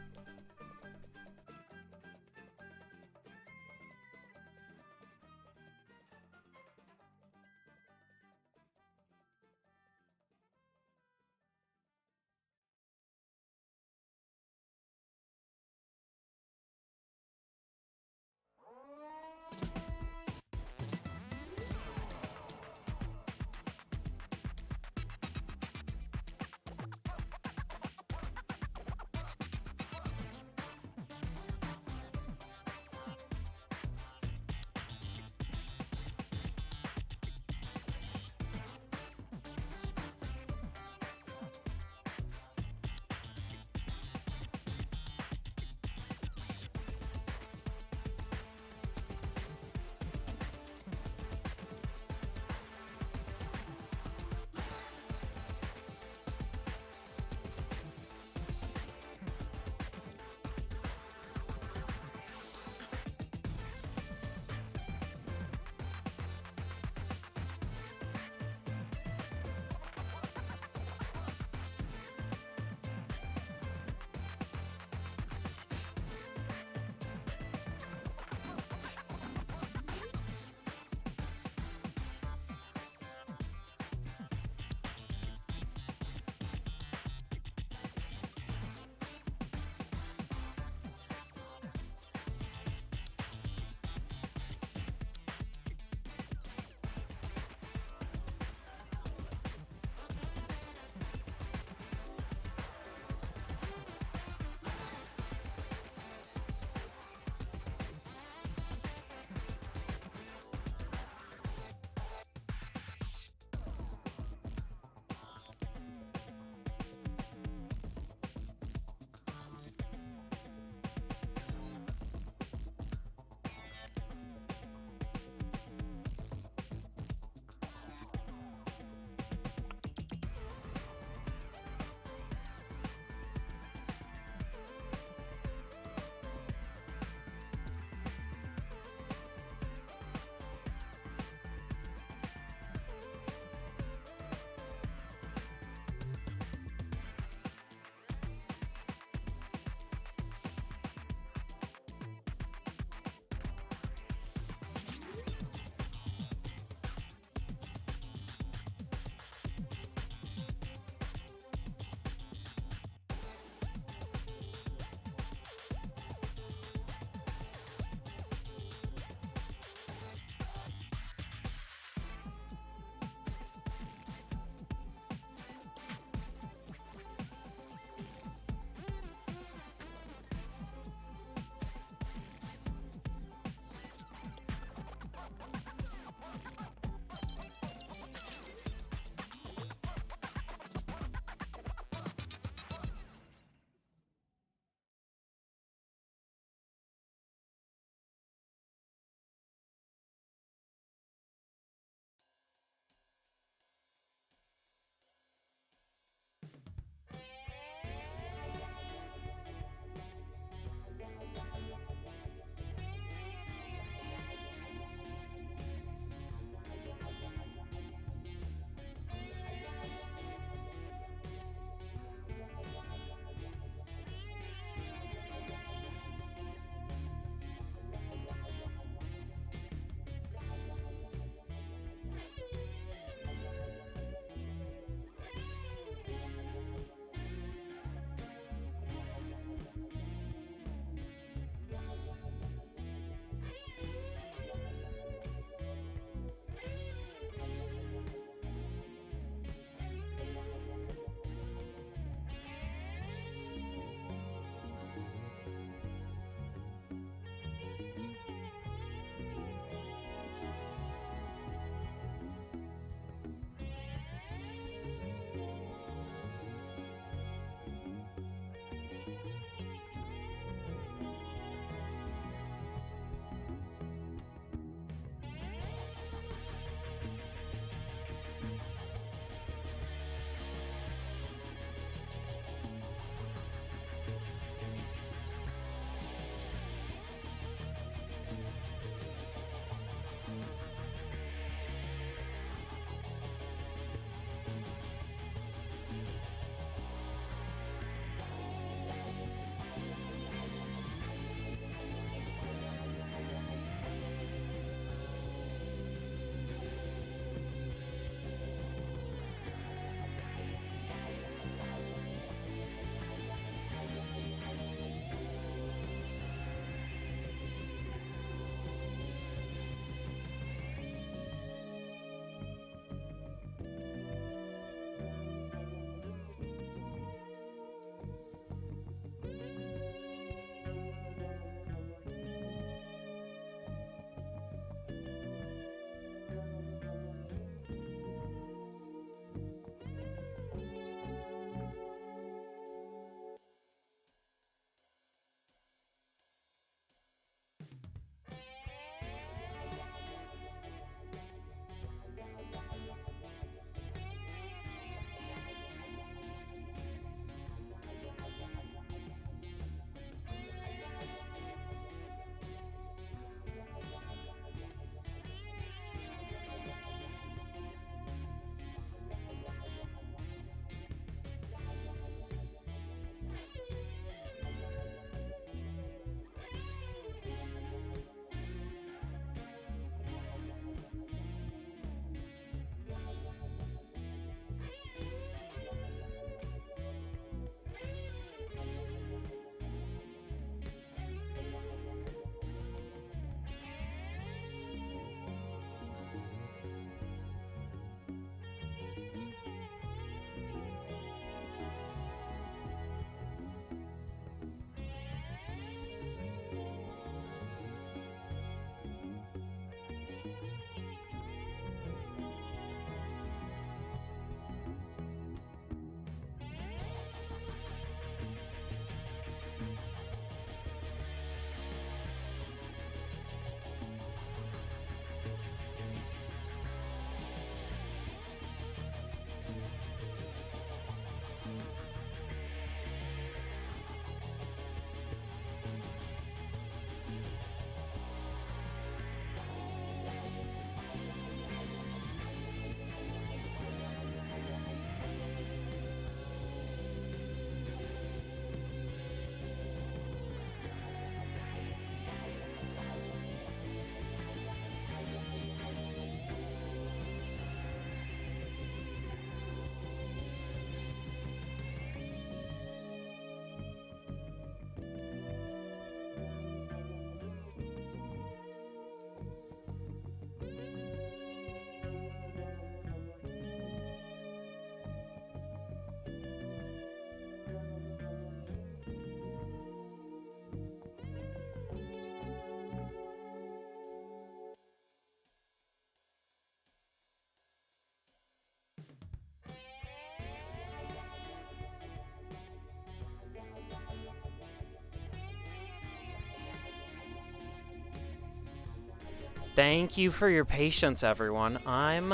Thank you for your patience, everyone. I'm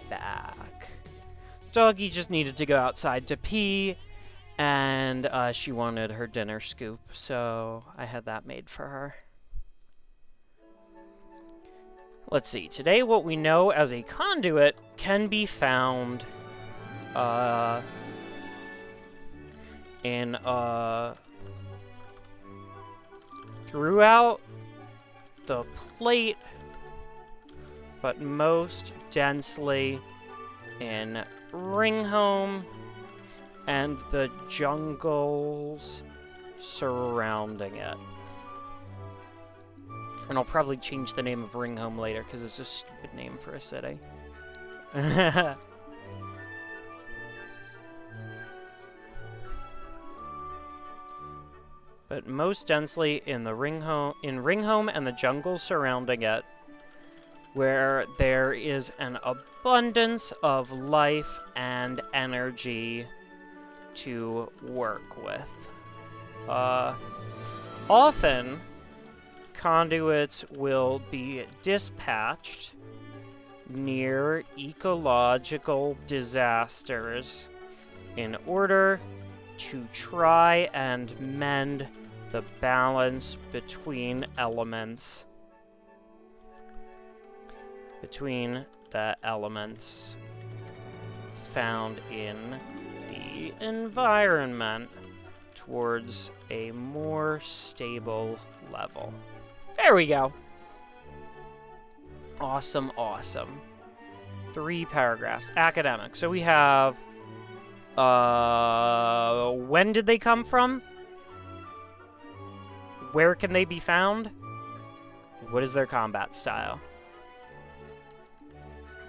back. Doggy just needed to go outside to pee, and she wanted her dinner scoop, so I had that made for her. Let's see. Today, what we know as a conduit can be found in throughout the plate, but most densely in Ringhome and the jungles surrounding it. And I'll probably change the name of Ringhome later, because it's a stupid name for a city. But most densely in the Ringhome and the jungles surrounding it, where there is an abundance of life and energy to work with. Often, conduits will be dispatched near ecological disasters in order to try and mend the balance between elements. Between the elements found in the environment towards a more stable level. There we go. Awesome, awesome. 3 paragraphs. Academic. So we have, when did they come from? Where can they be found? What is their combat style?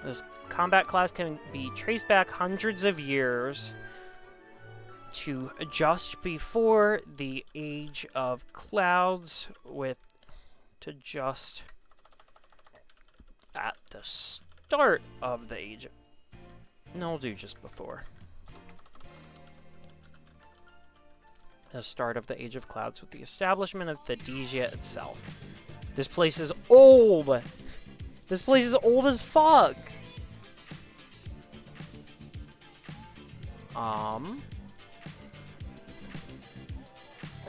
This combat class can be traced back hundreds of years to just before the Age of Clouds, to just at the start of the Age of... No, we'll do just before. The start of the Age of Clouds with the establishment of Thedesia itself. This place is old! This place is old as fuck!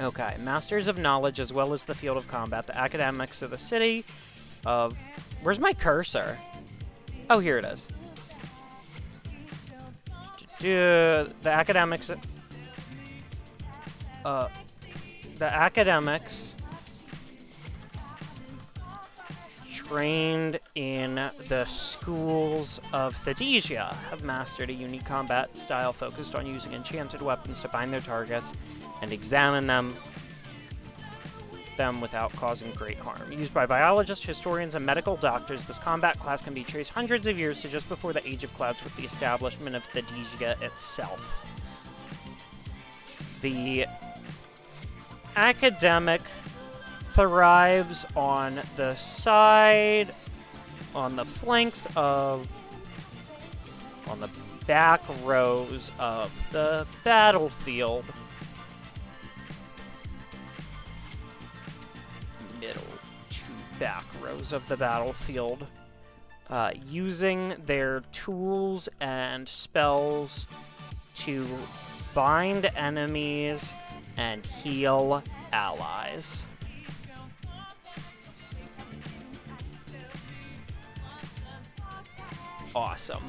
Okay, masters of knowledge as well as the field of combat. The academics of the city of... Where's my cursor? Oh, here it is. The academics... the academics trained in the schools of Thedesia have mastered a unique combat style focused on using enchanted weapons to bind their targets and examine them without causing great harm. Used by biologists, historians, and medical doctors, this combat class can be traced hundreds of years to just before the Age of Clouds with the establishment of Thedesia itself. The academic thrives on the side, on the flanks of, on the back rows of the battlefield. Middle to back rows of the battlefield. Using their tools and spells to bind enemies and heal allies. Awesome.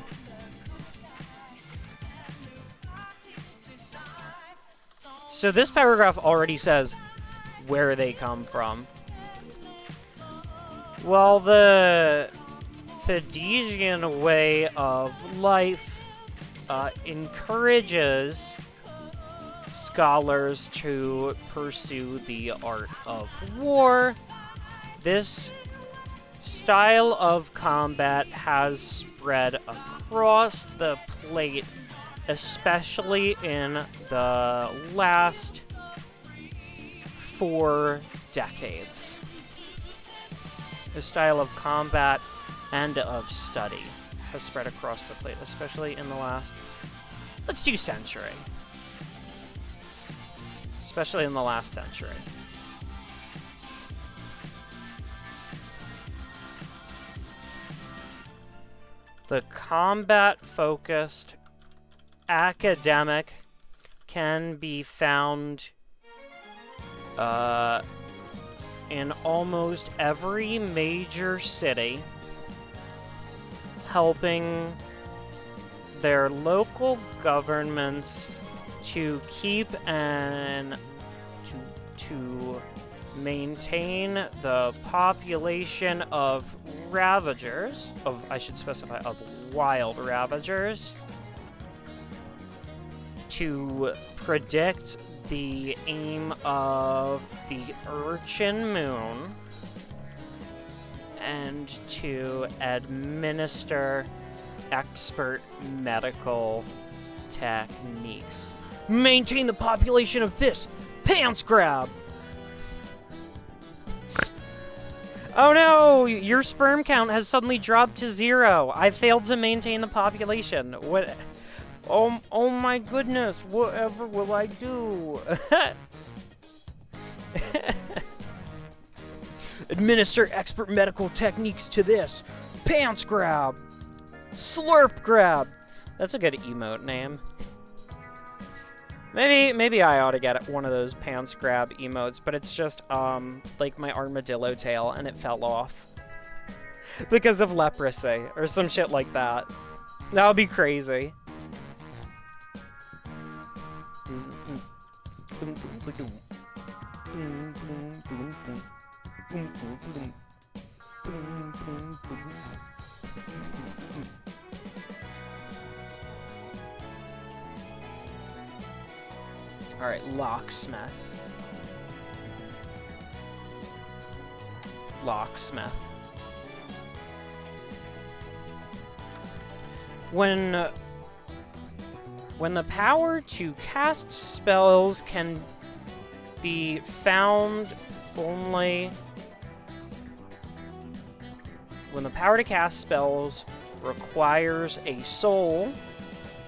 So this paragraph already says where they come from. Well, the Thedesian way of life encourages scholars to pursue the art of war. This style of combat has spread across the plate, especially in the last 4 decades. The style of combat and of study has spread across the plate, especially in the last... Let's do century. Especially in the last century. The combat-focused academic can be found in almost every major city, helping their local governments to keep and to maintain the population of ravagers, I should specify, of wild ravagers, to predict the aim of the Urchin moon, and to administer expert medical techniques. Maintain the population of this pants grab! Oh no! Your sperm count has suddenly dropped to 0. I failed to maintain the population. What? Oh my goodness, whatever will I do? Administer expert medical techniques to this. Pants grab. Slurp grab. That's a good emote name. Maybe I ought to get one of those pants grab emotes, but it's just, like my armadillo tail, and it fell off. Because of leprosy, or some shit like that. That would be crazy. Alright, locksmith. Locksmith. When the power to cast spells can be found only... When the power to cast spells requires a soul,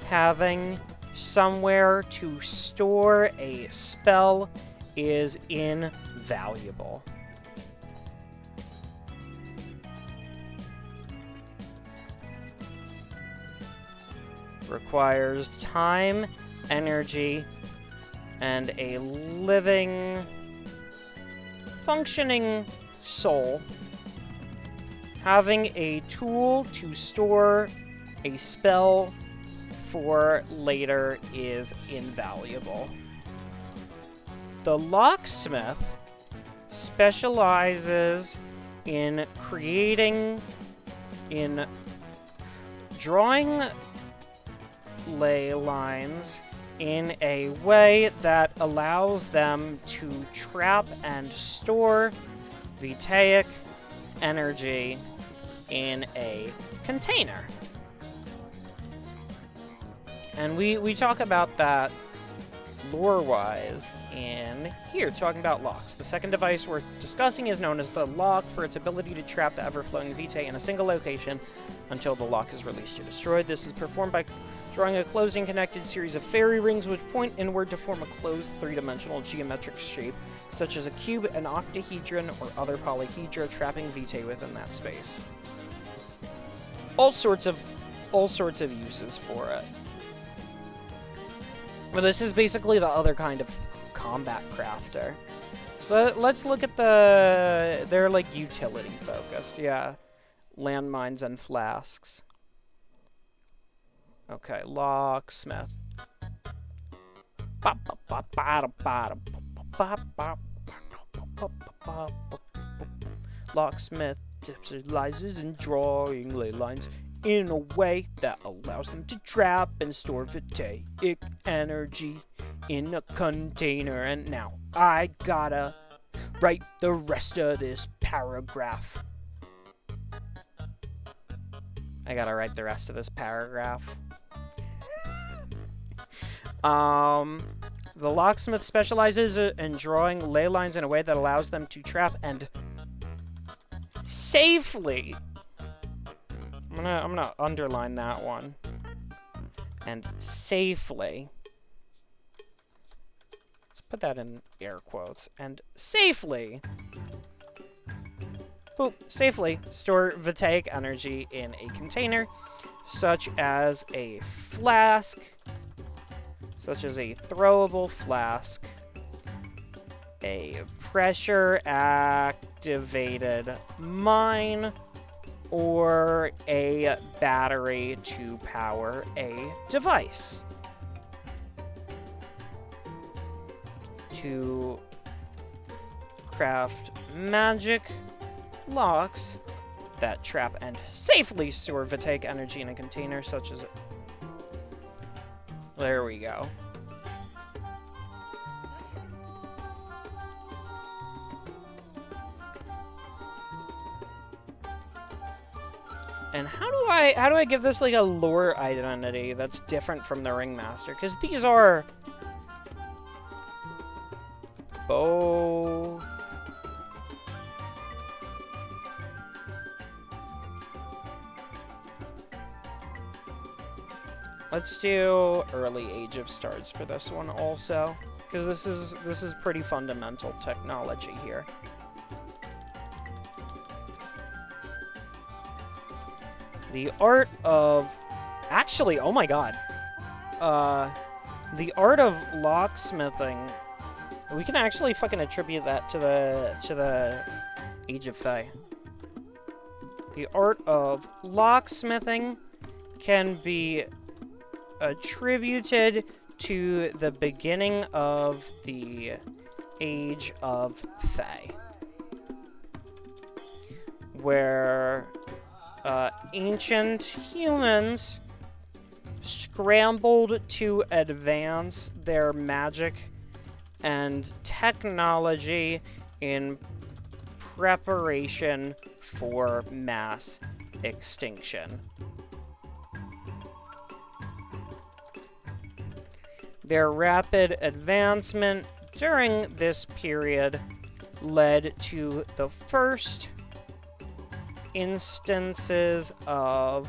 having somewhere to store a spell is invaluable. Requires time, energy, and a living, functioning soul. Having a tool to store a spell for later is invaluable. The locksmith specializes in drawing ley lines in a way that allows them to trap and store Vitaic energy in a container. And we talk about that lore-wise in here, talking about locks. The second device we're discussing is known as the lock for its ability to trap the ever-flowing vitae in a single location until the lock is released or destroyed. This is performed by drawing a closing connected series of fairy rings which point inward to form a closed three-dimensional geometric shape, such as a cube, an octahedron, or other polyhedra, trapping vitae within that space. All sorts of uses for it. Well, this is basically the other kind of combat crafter. So let's look at they're like utility focused, yeah. Landmines and flasks. Okay, locksmith. Locksmith specializes in drawing ley lines in a way that allows them to trap and store Vitaic energy in a container. And now I gotta write the rest of this paragraph. The locksmith specializes in drawing ley lines in a way that allows them to trap and safely... I'm gonna underline that one. And safely. Let's put that in air quotes. And safely. Boop. Safely store Vitaic energy in a container such as a flask, such as a throwable flask, a pressure-activated mine, or a battery to power a device. To craft magic locks that trap and safely store Vitaic energy in a container, such as... There we go. And how do I give this like a lore identity that's different from the Ringmaster? Because these are both let's do early Age of Stars for this one also, because this is pretty fundamental technology here. The art of... Actually, oh my god. The art of locksmithing... We can actually fucking attribute that to the Age of Fae. The art of locksmithing can be attributed to the beginning of the Age of Fae. Where... ancient humans scrambled to advance their magic and technology in preparation for mass extinction. Their rapid advancement during this period led to the first instances of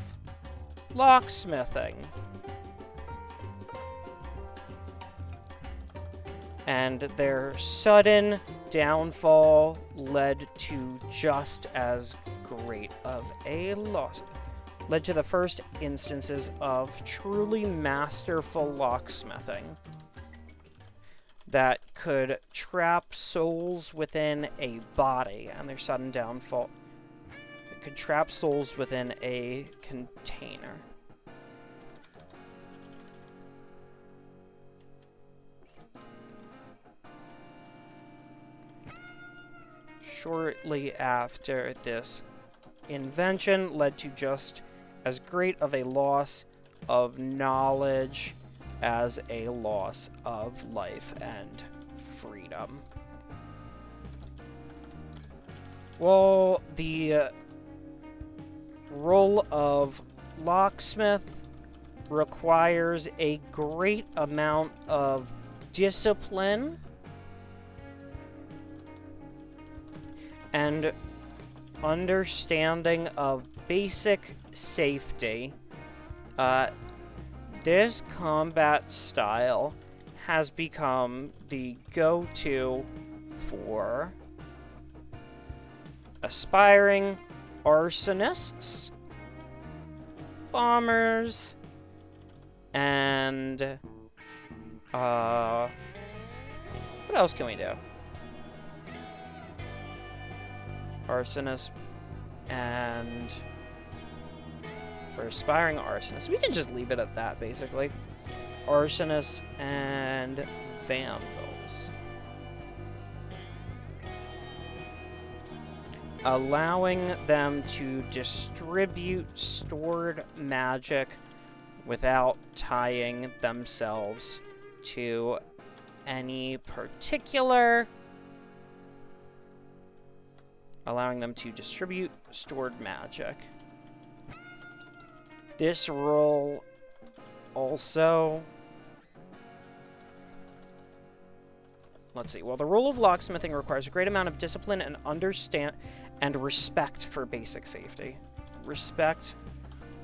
locksmithing. And their sudden downfall led to just as great of a loss. Led to the first instances of truly masterful locksmithing that could trap souls within a body, and their sudden downfall could trap souls within a container. Shortly after this invention led to just as great of a loss of knowledge as a loss of life and freedom. Well, the role of locksmith requires a great amount of discipline and understanding of basic safety. This combat style has become the go-to for aspiring arsonists, bombers, and what else can we do? Arsonists, and for aspiring arsonists, we can just leave it at that, basically. Arsonists and vandals. Allowing them to distribute stored magic without tying themselves to any particular... Allowing them to distribute stored magic. This role also... Let's see. Well, the role of locksmithing requires a great amount of discipline and respect for basic safety. Respect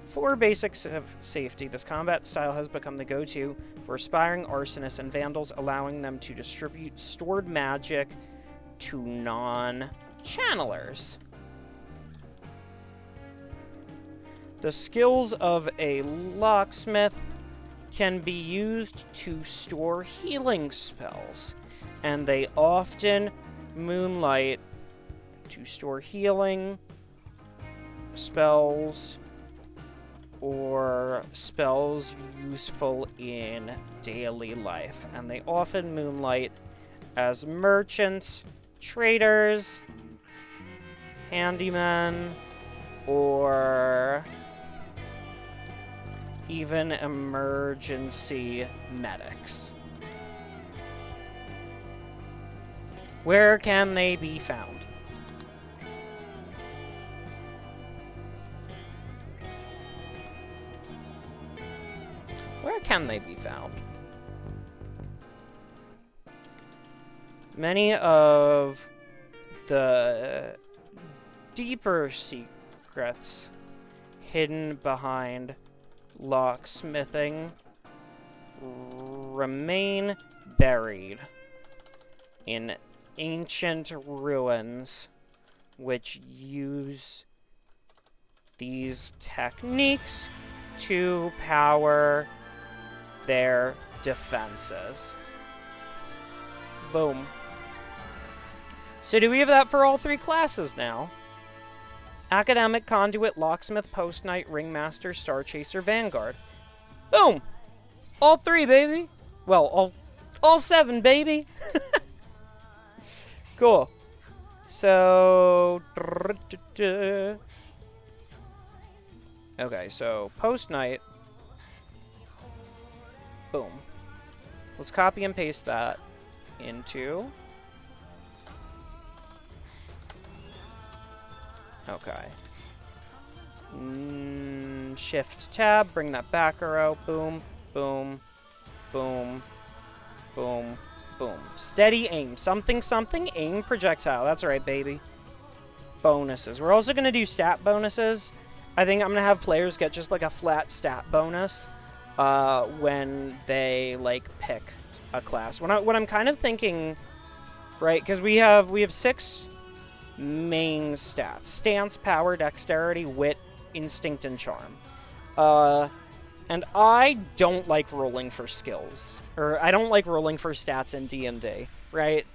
for basic safety. This combat style has become the go-to for aspiring arsonists and vandals, allowing them to distribute stored magic to non-channelers. The skills of a locksmith can be used to store healing spells, and they often moonlight to store healing spells or spells useful in daily life. And they often moonlight as merchants, traders, handymen, or even emergency medics. Where can they be found? Where can they be found? Many of the deeper secrets hidden behind locksmithing remain buried in ancient ruins, which use these techniques to power their defenses. Boom. So do we have that for all 3 classes now? Academic, Conduit, Locksmith, Post Knight, Ringmaster, Star Chaser, Vanguard. Boom! All 3, baby! Well, all 7, baby! Cool. So... Okay, so Post Knight. Boom. Let's copy and paste that into... Okay. Shift tab, bring that back arrow. Boom, boom, boom, boom, boom. Steady aim. Something, something, aim projectile. That's right, baby. Bonuses. We're also going to do stat bonuses. I think I'm going to have players get just like a flat stat bonus when they, like, pick a class. What I'm kind of thinking, right, because we have 6... main stats: stance, power, dexterity, wit, instinct, and charm. And I don't like rolling for skills, or I don't like rolling for stats in D&D, right?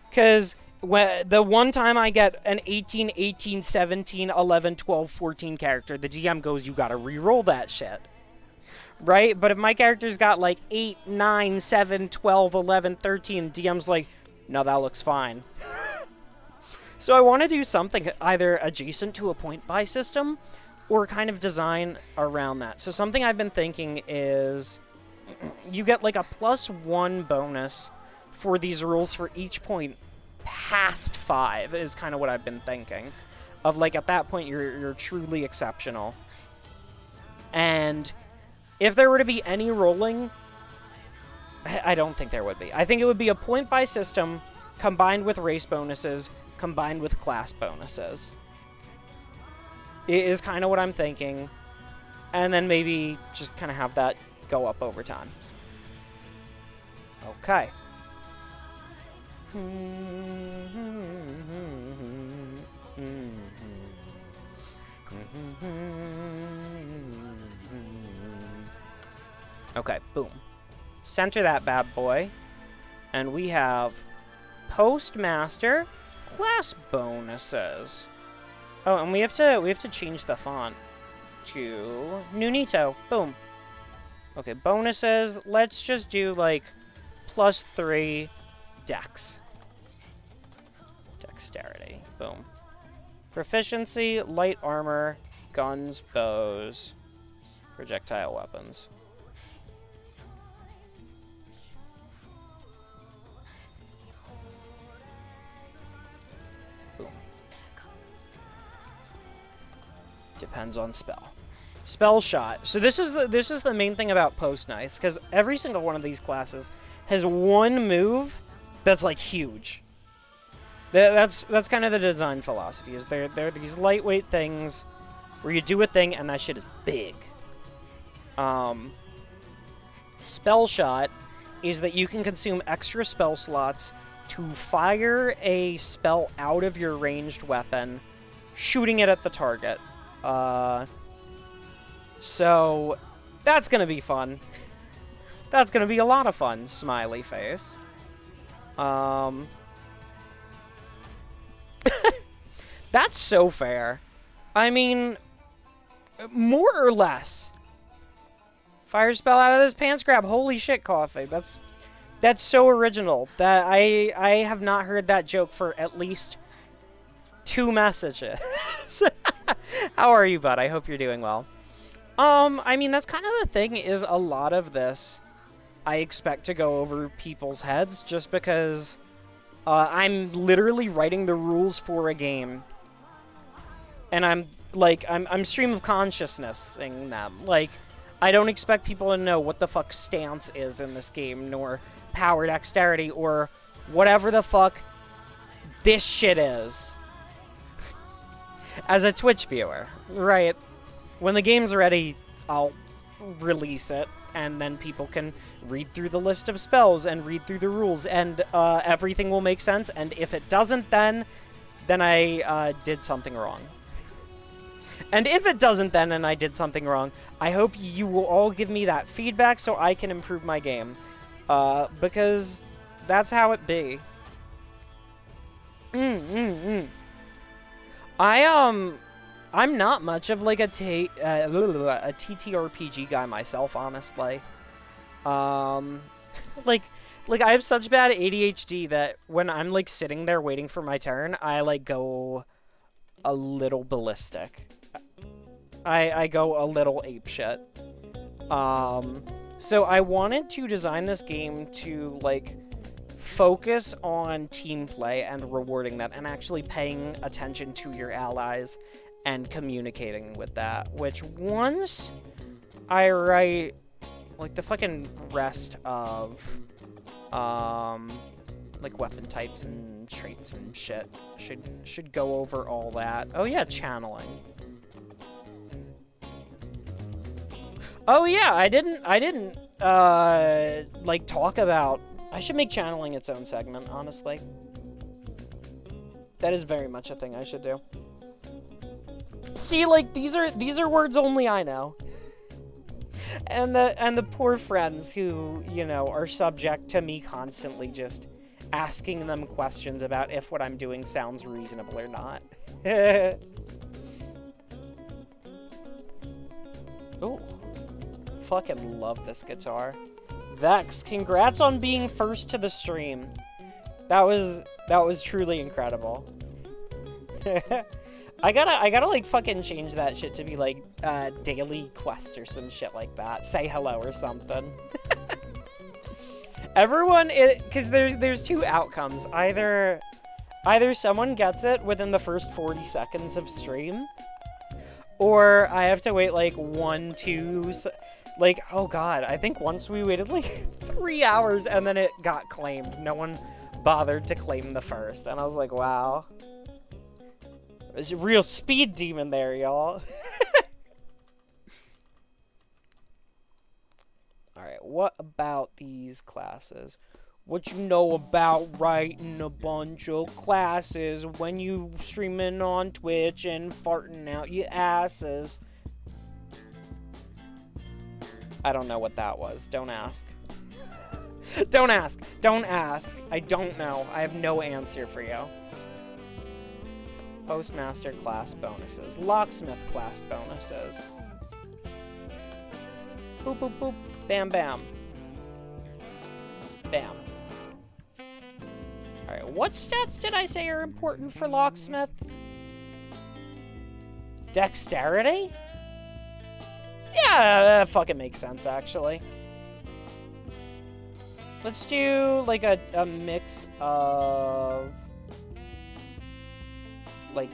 Because the one time I get an 18, 18, 17, 11, 12, 14 character, the DM goes, you gotta re-roll that shit. Right? But if my character's got like 8, 9, 7, 12, 11, 13, DM's like, no, that looks fine. So I want to do something either adjacent to a point-buy system or kind of design around that. So something I've been thinking is you get like a +1 bonus for these rules for each point past 5 is kind of what I've been thinking. Of like at that point you're truly exceptional. And if there were to be any rolling, I don't think there would be. I think it would be a point-buy system combined with race bonuses, combined with class bonuses. It is kind of what I'm thinking. And then maybe just kind of have that go up over time. Okay. Okay, boom. Center that bad boy. And we have Postmaster class bonuses. Oh, and we have to change the font to Nunito. Boom. Okay, bonuses. Let's just do like +3 dex. Dexterity. Boom. Proficiency, light armor, guns, bows, projectile weapons. Depends on spell. Spell shot. So this is the main thing about post knights, because every single one of these classes has one move that's like huge. That's kind of the design philosophy. Is they're these lightweight things where you do a thing and that shit is big. Spell shot is that you can consume extra spell slots to fire a spell out of your ranged weapon, shooting it at the target. So, that's gonna be fun. That's gonna be a lot of fun, smiley face. That's so fair. I mean, more or less. Fire spell out of this pants grab. Holy shit, Coffee. That's so original. That I have not heard that joke for at least 2 messages. How are you, bud? I hope you're doing well. I mean, that's kind of the thing, is a lot of this I expect to go over people's heads just because I'm literally writing the rules for a game. And I'm stream of consciousness-ing them. Like, I don't expect people to know what the fuck stance is in this game, nor power dexterity, or whatever the fuck this shit is. As a Twitch viewer, right? When the game's ready, I'll release it, and then people can read through the list of spells and read through the rules, and everything will make sense, and if it doesn't, then I did something wrong. And if it doesn't then, and I did something wrong, I hope you will all give me that feedback so I can improve my game. Because that's how it be. I'm not much of like a TTRPG guy myself, honestly. Like I have such bad ADHD that when I'm like sitting there waiting for my turn, I like go a little ballistic. I go a little apeshit. So I wanted to design this game to, like, focus on team play and rewarding that, and actually paying attention to your allies and communicating with that, which once I write, like, the fucking rest of, like, weapon types and traits and shit, should go over all that. Oh yeah, channeling. Oh yeah, I didn't, like, talk about... I should make channeling its own segment, honestly. That is very much a thing I should do. See, like, these are words only I know. And the poor friends who, you know, are subject to me constantly just asking them questions about if what I'm doing sounds reasonable or not. Ooh. Fucking love this guitar. Vex, congrats on being first to the stream. That was truly incredible. I gotta like fucking change that shit to be like daily quest or some shit like that. Say hello or something. Everyone, because there's 2 outcomes. Either someone gets it within the first 40 seconds of stream, or I have to wait like 1, 2. Like, oh god, I think once we waited like 3 hours and then it got claimed. No one bothered to claim the first. And I was like, wow. There's a real speed demon there, y'all. Alright, what about these classes? What you know about writing a bunch of classes when you streaming on Twitch and farting out your asses? I don't know what that was. Don't ask. Don't ask. Don't ask. I don't know. I have no answer for you. Postmaster class bonuses. Locksmith class bonuses. Boop, boop, boop. Bam, bam. Bam. Alright, what stats did I say are important for Locksmith? Dexterity? Yeah, that fucking makes sense, actually. Let's do, like, a mix of, like,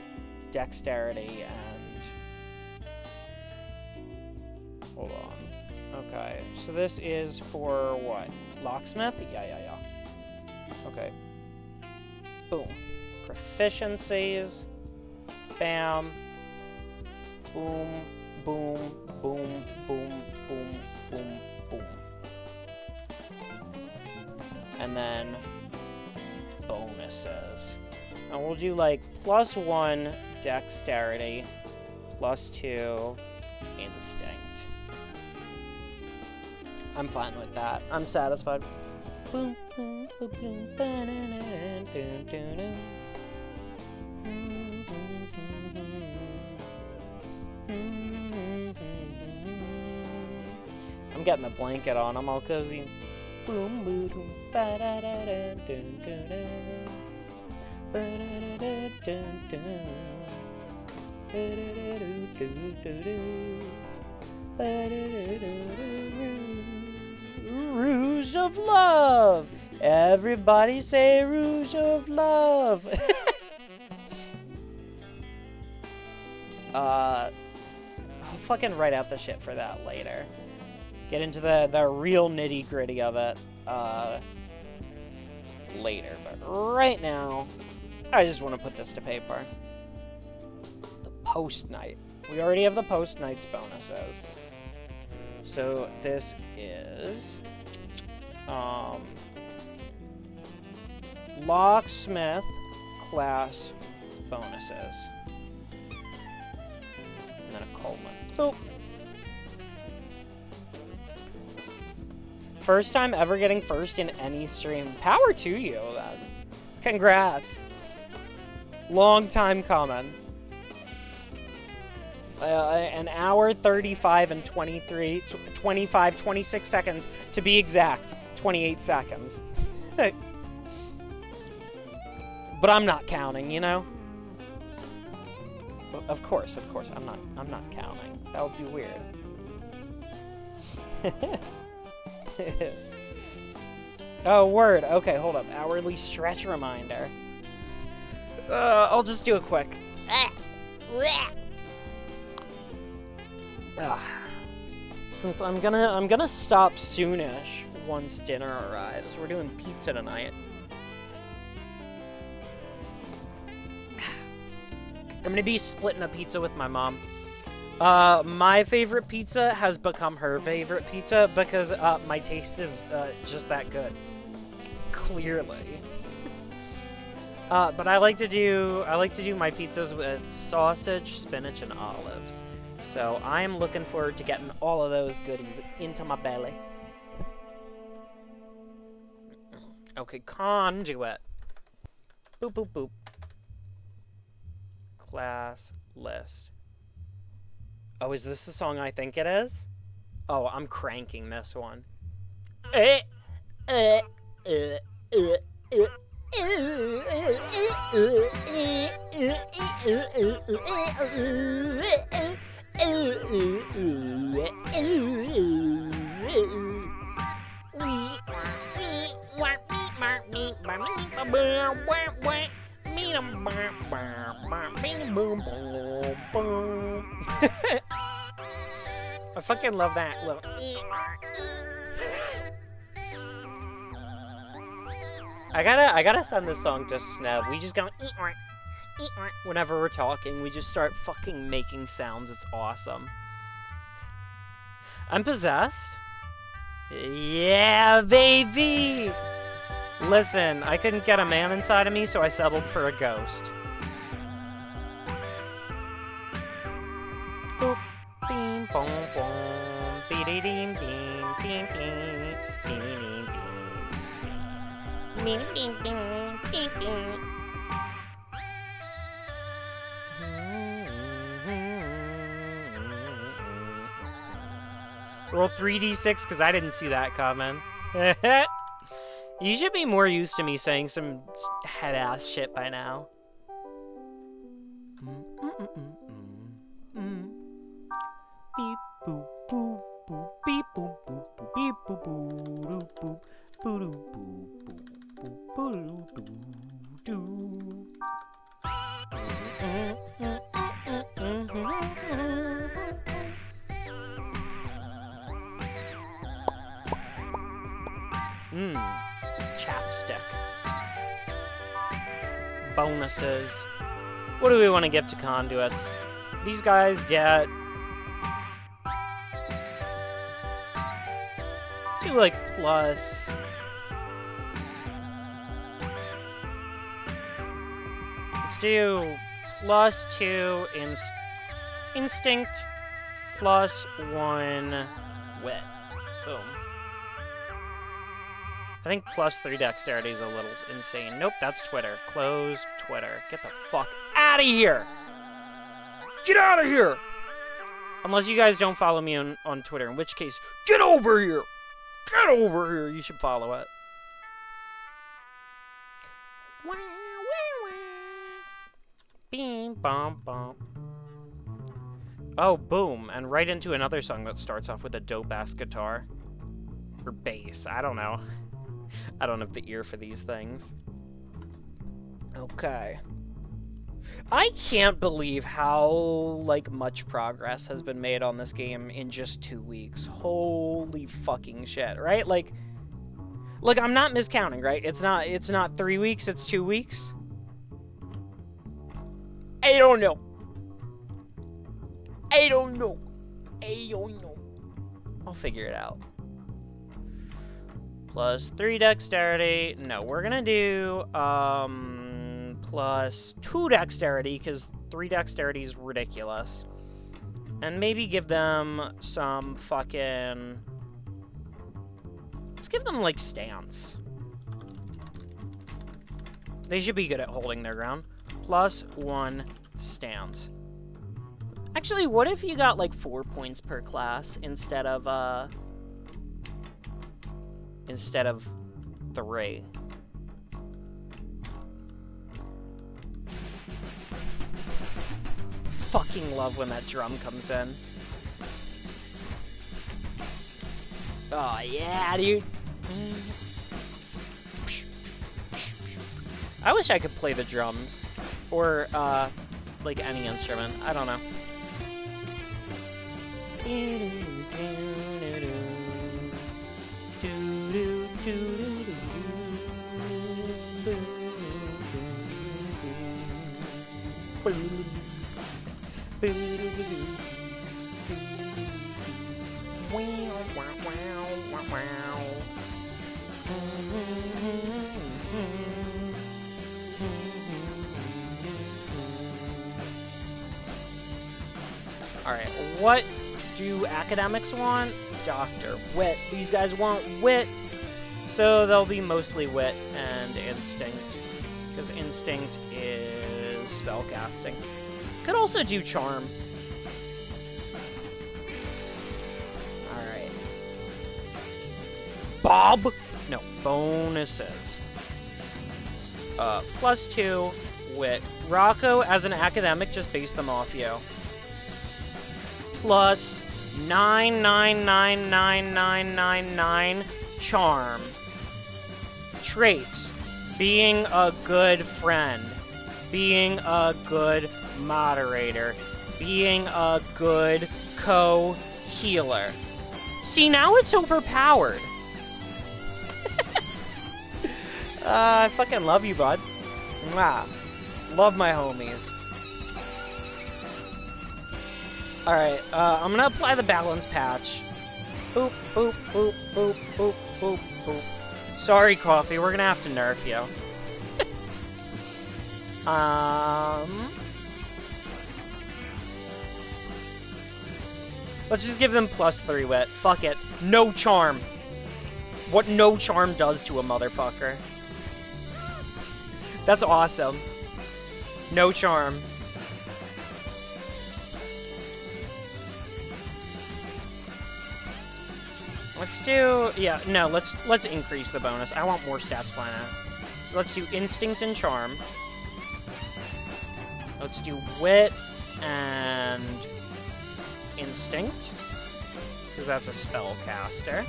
dexterity and... Hold on. Okay, so this is for what? Locksmith? Yeah. Okay. Boom. Proficiencies. Bam. Boom. Boom, boom, boom, boom, boom, boom. And then bonuses. And we'll do like +1 dexterity, +2 instinct. I'm fine with that. I'm satisfied. Boom, boom, boom, boom, ba-na-na-na, dun, dun, dun. I'm getting the blanket on. I'm all cozy. Boom, boom, boom, ba-da-da-da, dun, dun, dun. Ba-da-da-da, dun, dun. Ba-da-da-do-do-do-do. Rouge of love. Everybody say rouge of love. I'll fucking write out the shit for that later. Get into the real nitty gritty of it later. But right now, I just want to put this to paper. The post night. We already have the post night's bonuses. So this is locksmith class bonuses. And then a colon. Boop. First time ever getting first in any stream. Power to you, then. Congrats. Long time coming. An hour, 35 and 23, 25, 26 seconds, to be exact. 28 seconds. But I'm not counting, you know? Of course, I'm not counting. That would be weird. Oh, word. Okay, hold up. Hourly stretch reminder. I'll just do it quick. Since I'm gonna stop soonish once dinner arrives. We're doing pizza tonight. I'm gonna be splitting a pizza with my mom. My favorite pizza has become her favorite pizza because my taste is just that good. Clearly. But I like to do my pizzas with sausage, spinach, and olives. So I'm looking forward to getting all of those goodies into my belly. Okay, conduit. Boop, boop, boop. Class list. Oh, is this the song I think it is? Oh, I'm cranking this one. I fucking love that little. I gotta send this song to Sneb. We just go whenever we're talking. We just start fucking making sounds. It's awesome. I'm possessed. Yeah, baby. Listen, I couldn't get a man inside of me, so I settled for a ghost. Boop, beam, boom, boom, beady, beam, beam, beam, beam, beam, beam, beam, beam, beam, beam. Roll 3d6 because I didn't see that coming. You should be more used to me saying some head-ass shit by now. Beep boop boop boop beep boop boop boop beep boop boop boop boop boop boop boop. Chapstick. Bonuses. What do we want to give to conduits? These guys get... Let's do like plus... Let's do plus 2 instinct, plus 1 wit. Boom. I think +3 dexterity is a little insane. Nope, that's Twitter. Closed Twitter. Get the fuck out of here! Get out of here! Unless you guys don't follow me on Twitter, in which case, get over here! Get over here! You should follow it. Beam, bum, bum. Oh, boom. And right into another song that starts off with a dope-ass guitar. Or bass. I don't know. I don't have the ear for these things. Okay. I can't believe how, like, much progress has been made on this game in just 2 weeks. Holy fucking shit, right? Like, I'm not miscounting, right? It's not 3 weeks, it's 2 weeks. I don't know. I don't know. I'll figure it out. +3 dexterity. No, we're gonna do, +2 dexterity, because 3 dexterity is ridiculous. And maybe give them some fucking... Let's give them, like, stance. They should be good at holding their ground. +1 stance. Actually, what if you got, like, 4 points per class instead of 3? Fucking love when that drum comes in. Oh, yeah, dude. I wish I could play the drums. Or, like, any instrument. I don't know. Alright, what do academics want? Doctor. Wit. These guys want wit. So they'll be mostly wit and instinct. Because instinct is spellcasting. Could also do charm. Alright. Bob? No, bonuses. +2 wit. Rocco, as an academic, just base them off you. Plus 9999999 charm. Traits: being a good friend, being a good moderator, being a good co-healer. See, now it's overpowered. I fucking love you, bud. Mwah. Love my homies. Alright, I'm gonna apply the balance patch. Boop, boop, boop, boop, boop, boop, boop. Sorry, Coffee, we're gonna have to nerf you. Let's just give them +3 wit. Fuck it. No charm. What no charm does to a motherfucker. That's awesome. No charm. Let's do, yeah, no, let's increase the bonus. I want more stats flying out. So let's do instinct and charm. Let's do wit and instinct, because that's a spellcaster.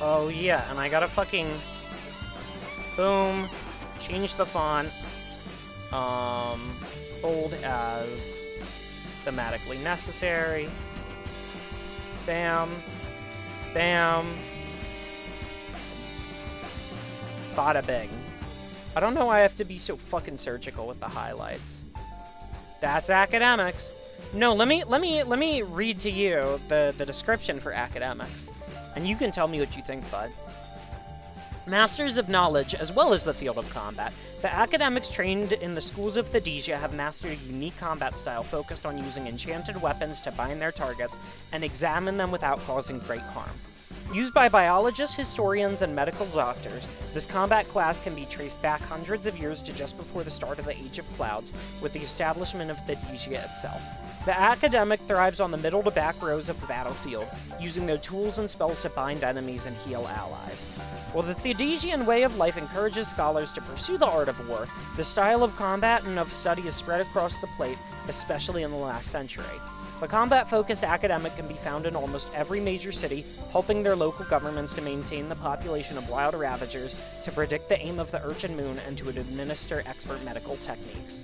Oh yeah, and I gotta fucking boom, change the font, bold as thematically necessary. Bam. Bam. Bada bing. I don't know why I have to be so fucking surgical with the highlights. That's academics. No, let me read to you the description for academics. And you can tell me what you think, bud. Masters of knowledge, as well as the field of combat, the academics trained in the schools of Thedesia have mastered a unique combat style focused on using enchanted weapons to bind their targets and examine them without causing great harm. Used by biologists, historians, and medical doctors, this combat class can be traced back hundreds of years to just before the start of the Age of Clouds, with the establishment of Thedesia itself. The academic thrives on the middle to back rows of the battlefield, using their tools and spells to bind enemies and heal allies. While the Thedesian way of life encourages scholars to pursue the art of war, the style of combat and of study is spread across the plate, especially in the last century. The combat-focused academic can be found in almost every major city, helping their local governments to maintain the population of wild ravagers, to predict the aim of the Urchin moon, and to administer expert medical techniques.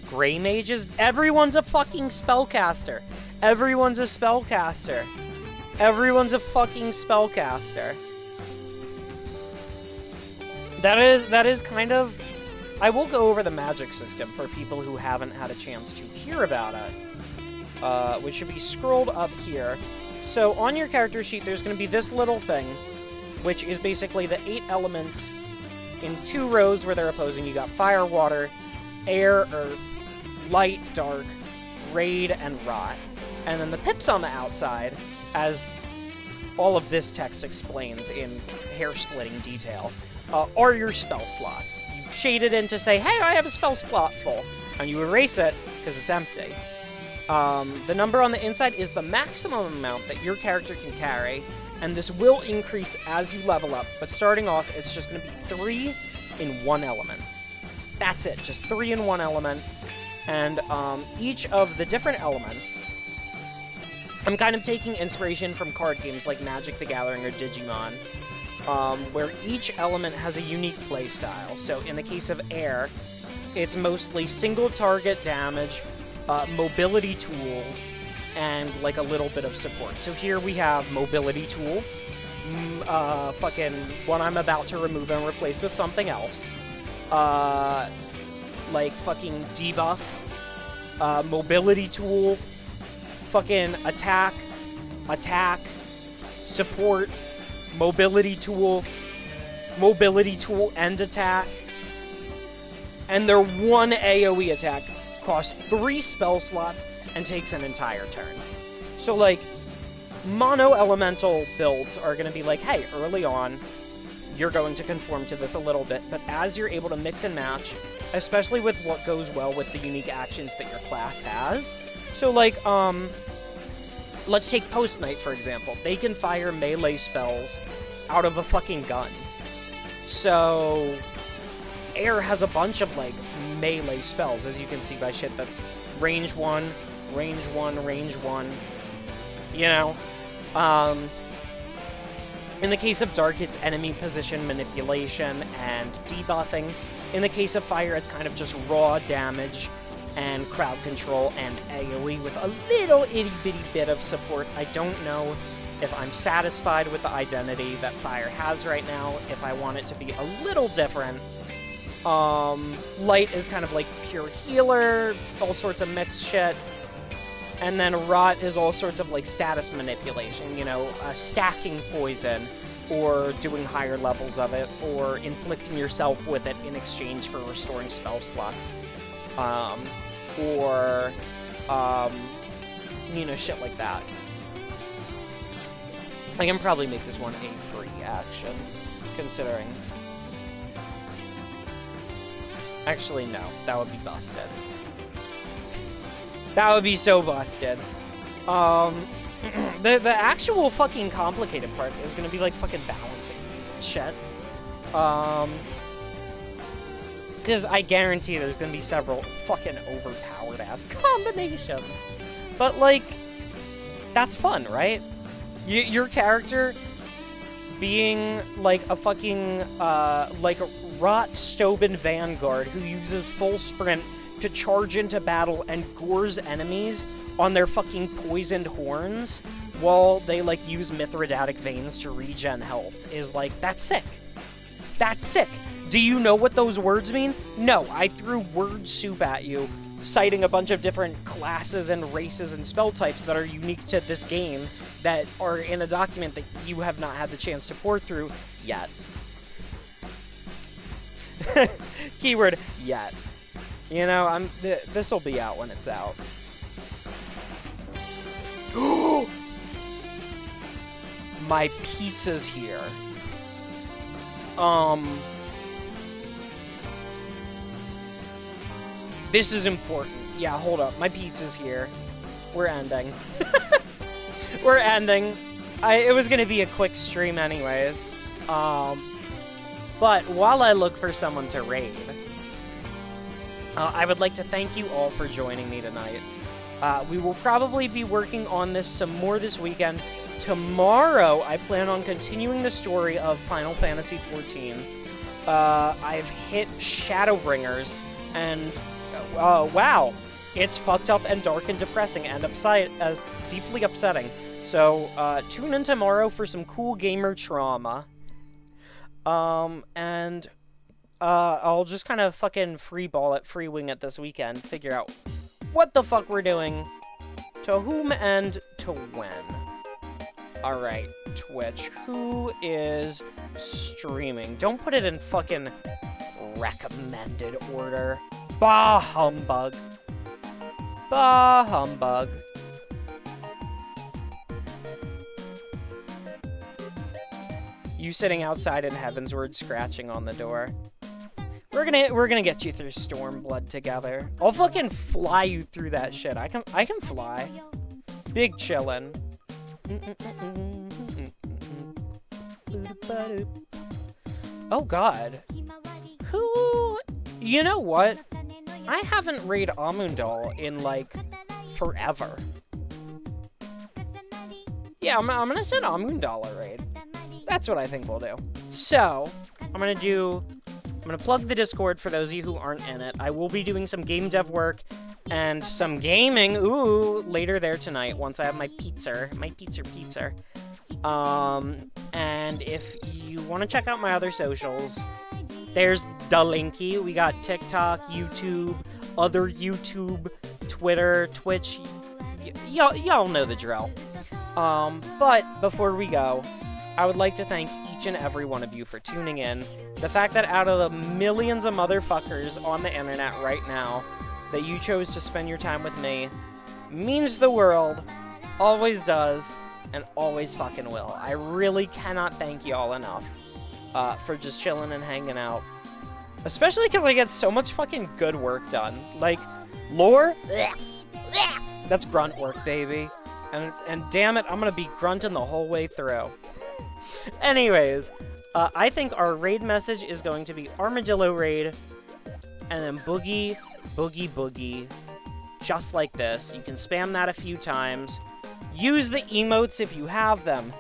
Grey mages? Everyone's a fucking spellcaster. Everyone's a spellcaster. Everyone's a fucking spellcaster. That is kind of... I will go over the magic system for people who haven't had a chance to hear about it, which should be scrolled up here. So on your character sheet, there's going to be this little thing, which is basically the 8 elements in 2 rows where they're opposing. You got fire, water, air, earth, light, dark, raid, and rot. And then the pips on the outside, as all of this text explains in hair-splitting detail, are your spell slots. You shade it in to say, hey, I have a spell slot full, and you erase it because it's empty. The number on the inside is the maximum amount that your character can carry, and this will increase as you level up, but starting off, it's just going to be 3 in 1 element. That's it, just 3 in 1 element. And each of the different elements, I'm kind of taking inspiration from card games like Magic the Gathering or Digimon, where each element has a unique playstyle. So in the case of air, it's mostly single target damage, mobility tools, and like a little bit of support. So here we have mobility tool, fucking one I'm about to remove and replace with something else. Like fucking debuff, mobility tool, fucking attack, support, mobility tool, and attack. And their one AoE attack costs 3 spell slots and takes an entire turn. So like, mono elemental builds are going to be like, hey, early on, you're going to conform to this a little bit, but as you're able to mix and match, especially with what goes well with the unique actions that your class has. So, like, let's take Post Knight, for example. They can fire melee spells out of a fucking gun. So, Air has a bunch of, like, melee spells, as you can see by shit that's range 1, range 1, range 1. You know? In the case of Dark, it's enemy position manipulation and debuffing. In the case of Fire, it's kind of just raw damage and crowd control and AoE with a little itty-bitty bit of support. I don't know if I'm satisfied with the identity that Fire has right now, if I want it to be a little different. Light is kind of like pure healer, all sorts of mixed shit. And then Rot is all sorts of like status manipulation, you know, stacking poison, or doing higher levels of it, or inflicting yourself with it in exchange for restoring spell slots. Or, you know, shit like that. I can probably make this one a free action, considering... Actually, no. That would be busted. That would be so busted. The actual fucking complicated part is gonna be, like, fucking balancing these and shit. Because I guarantee there's gonna be several fucking overpowered-ass combinations. But, like, that's fun, right? Your character being, like, a fucking, like, Rot Stoben Vanguard who uses full sprint to charge into battle and gores enemies on their fucking poisoned horns while they, like, use Mithridatic Veins to regen health is, like, that's sick. That's sick. Do you know what those words mean? No, I threw word soup at you, citing a bunch of different classes and races and spell types that are unique to this game that are in a document that you have not had the chance to pour through yet. Keyword, yet. You know, this'll be out when it's out. my pizza's here. This is important. Yeah, hold up. My pizza's here. We're ending. We're ending. It was gonna be a quick stream anyways. But while I look for someone to raid, I would like to thank you all for joining me tonight. We will probably be working on this some more this weekend. Tomorrow, I plan on continuing the story of Final Fantasy XIV. I've hit Shadowbringers, and wow, it's fucked up and dark and depressing and deeply upsetting. So tune in tomorrow for some cool gamer trauma. And I'll just kind of fucking free wing it this weekend. Figure out what the fuck we're doing, to whom and to when. Alright, Twitch, who is streaming? Don't put it in fucking recommended order. Bah humbug. Bah humbug. You sitting outside in Heavensward scratching on the door. We're gonna get you through Stormblood together. I'll fucking fly you through that shit. I can fly. Big chillin'. Oh god. Who? You know what? I haven't raid Amundal in like forever. Yeah, I'm gonna send Amundal a raid. That's what I think we'll do. So, I'm gonna plug the Discord for those of you who aren't in it. I will be doing some game dev work and some gaming, later there tonight once I have my pizza. And if you want to check out my other socials, there's the linky. We got TikTok, YouTube, other YouTube, Twitter, Twitch. Y'all know the drill. But before we go, I would like to thank each and every one of you for tuning in. The fact that out of the millions of motherfuckers on the internet right now, that you chose to spend your time with me means the world, always does, and always fucking will. I really cannot thank y'all enough for just chilling and hanging out. Especially because I get so much fucking good work done. Like, lore? That's grunt work, baby. And damn it, I'm gonna be grunting the whole way through. Anyways, I think our raid message is going to be Armadillo raid, and then boogie, boogie, boogie, just like this. You can spam that a few times. Use the emotes if you have them,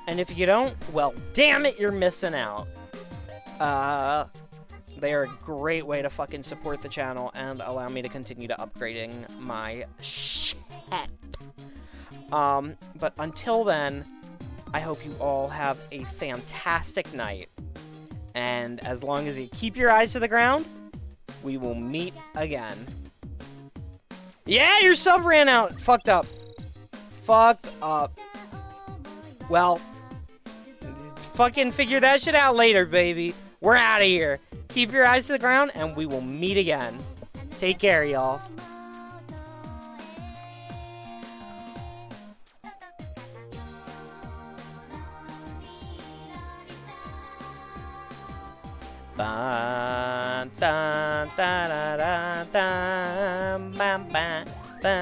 and if you don't, well, damn it, you're missing out. They are a great way to fucking support the channel and allow me to continue to upgrading my shit. But until then, I hope you all have a fantastic night. And as long as you keep your eyes to the ground, we will meet again. Yeah, your sub ran out. Fucked up. Fucked up. Well, fucking figure that shit out later, baby. We're out of here. Keep your eyes to the ground, and we will meet again. Take care, y'all. Ba da da da da da ba ba ba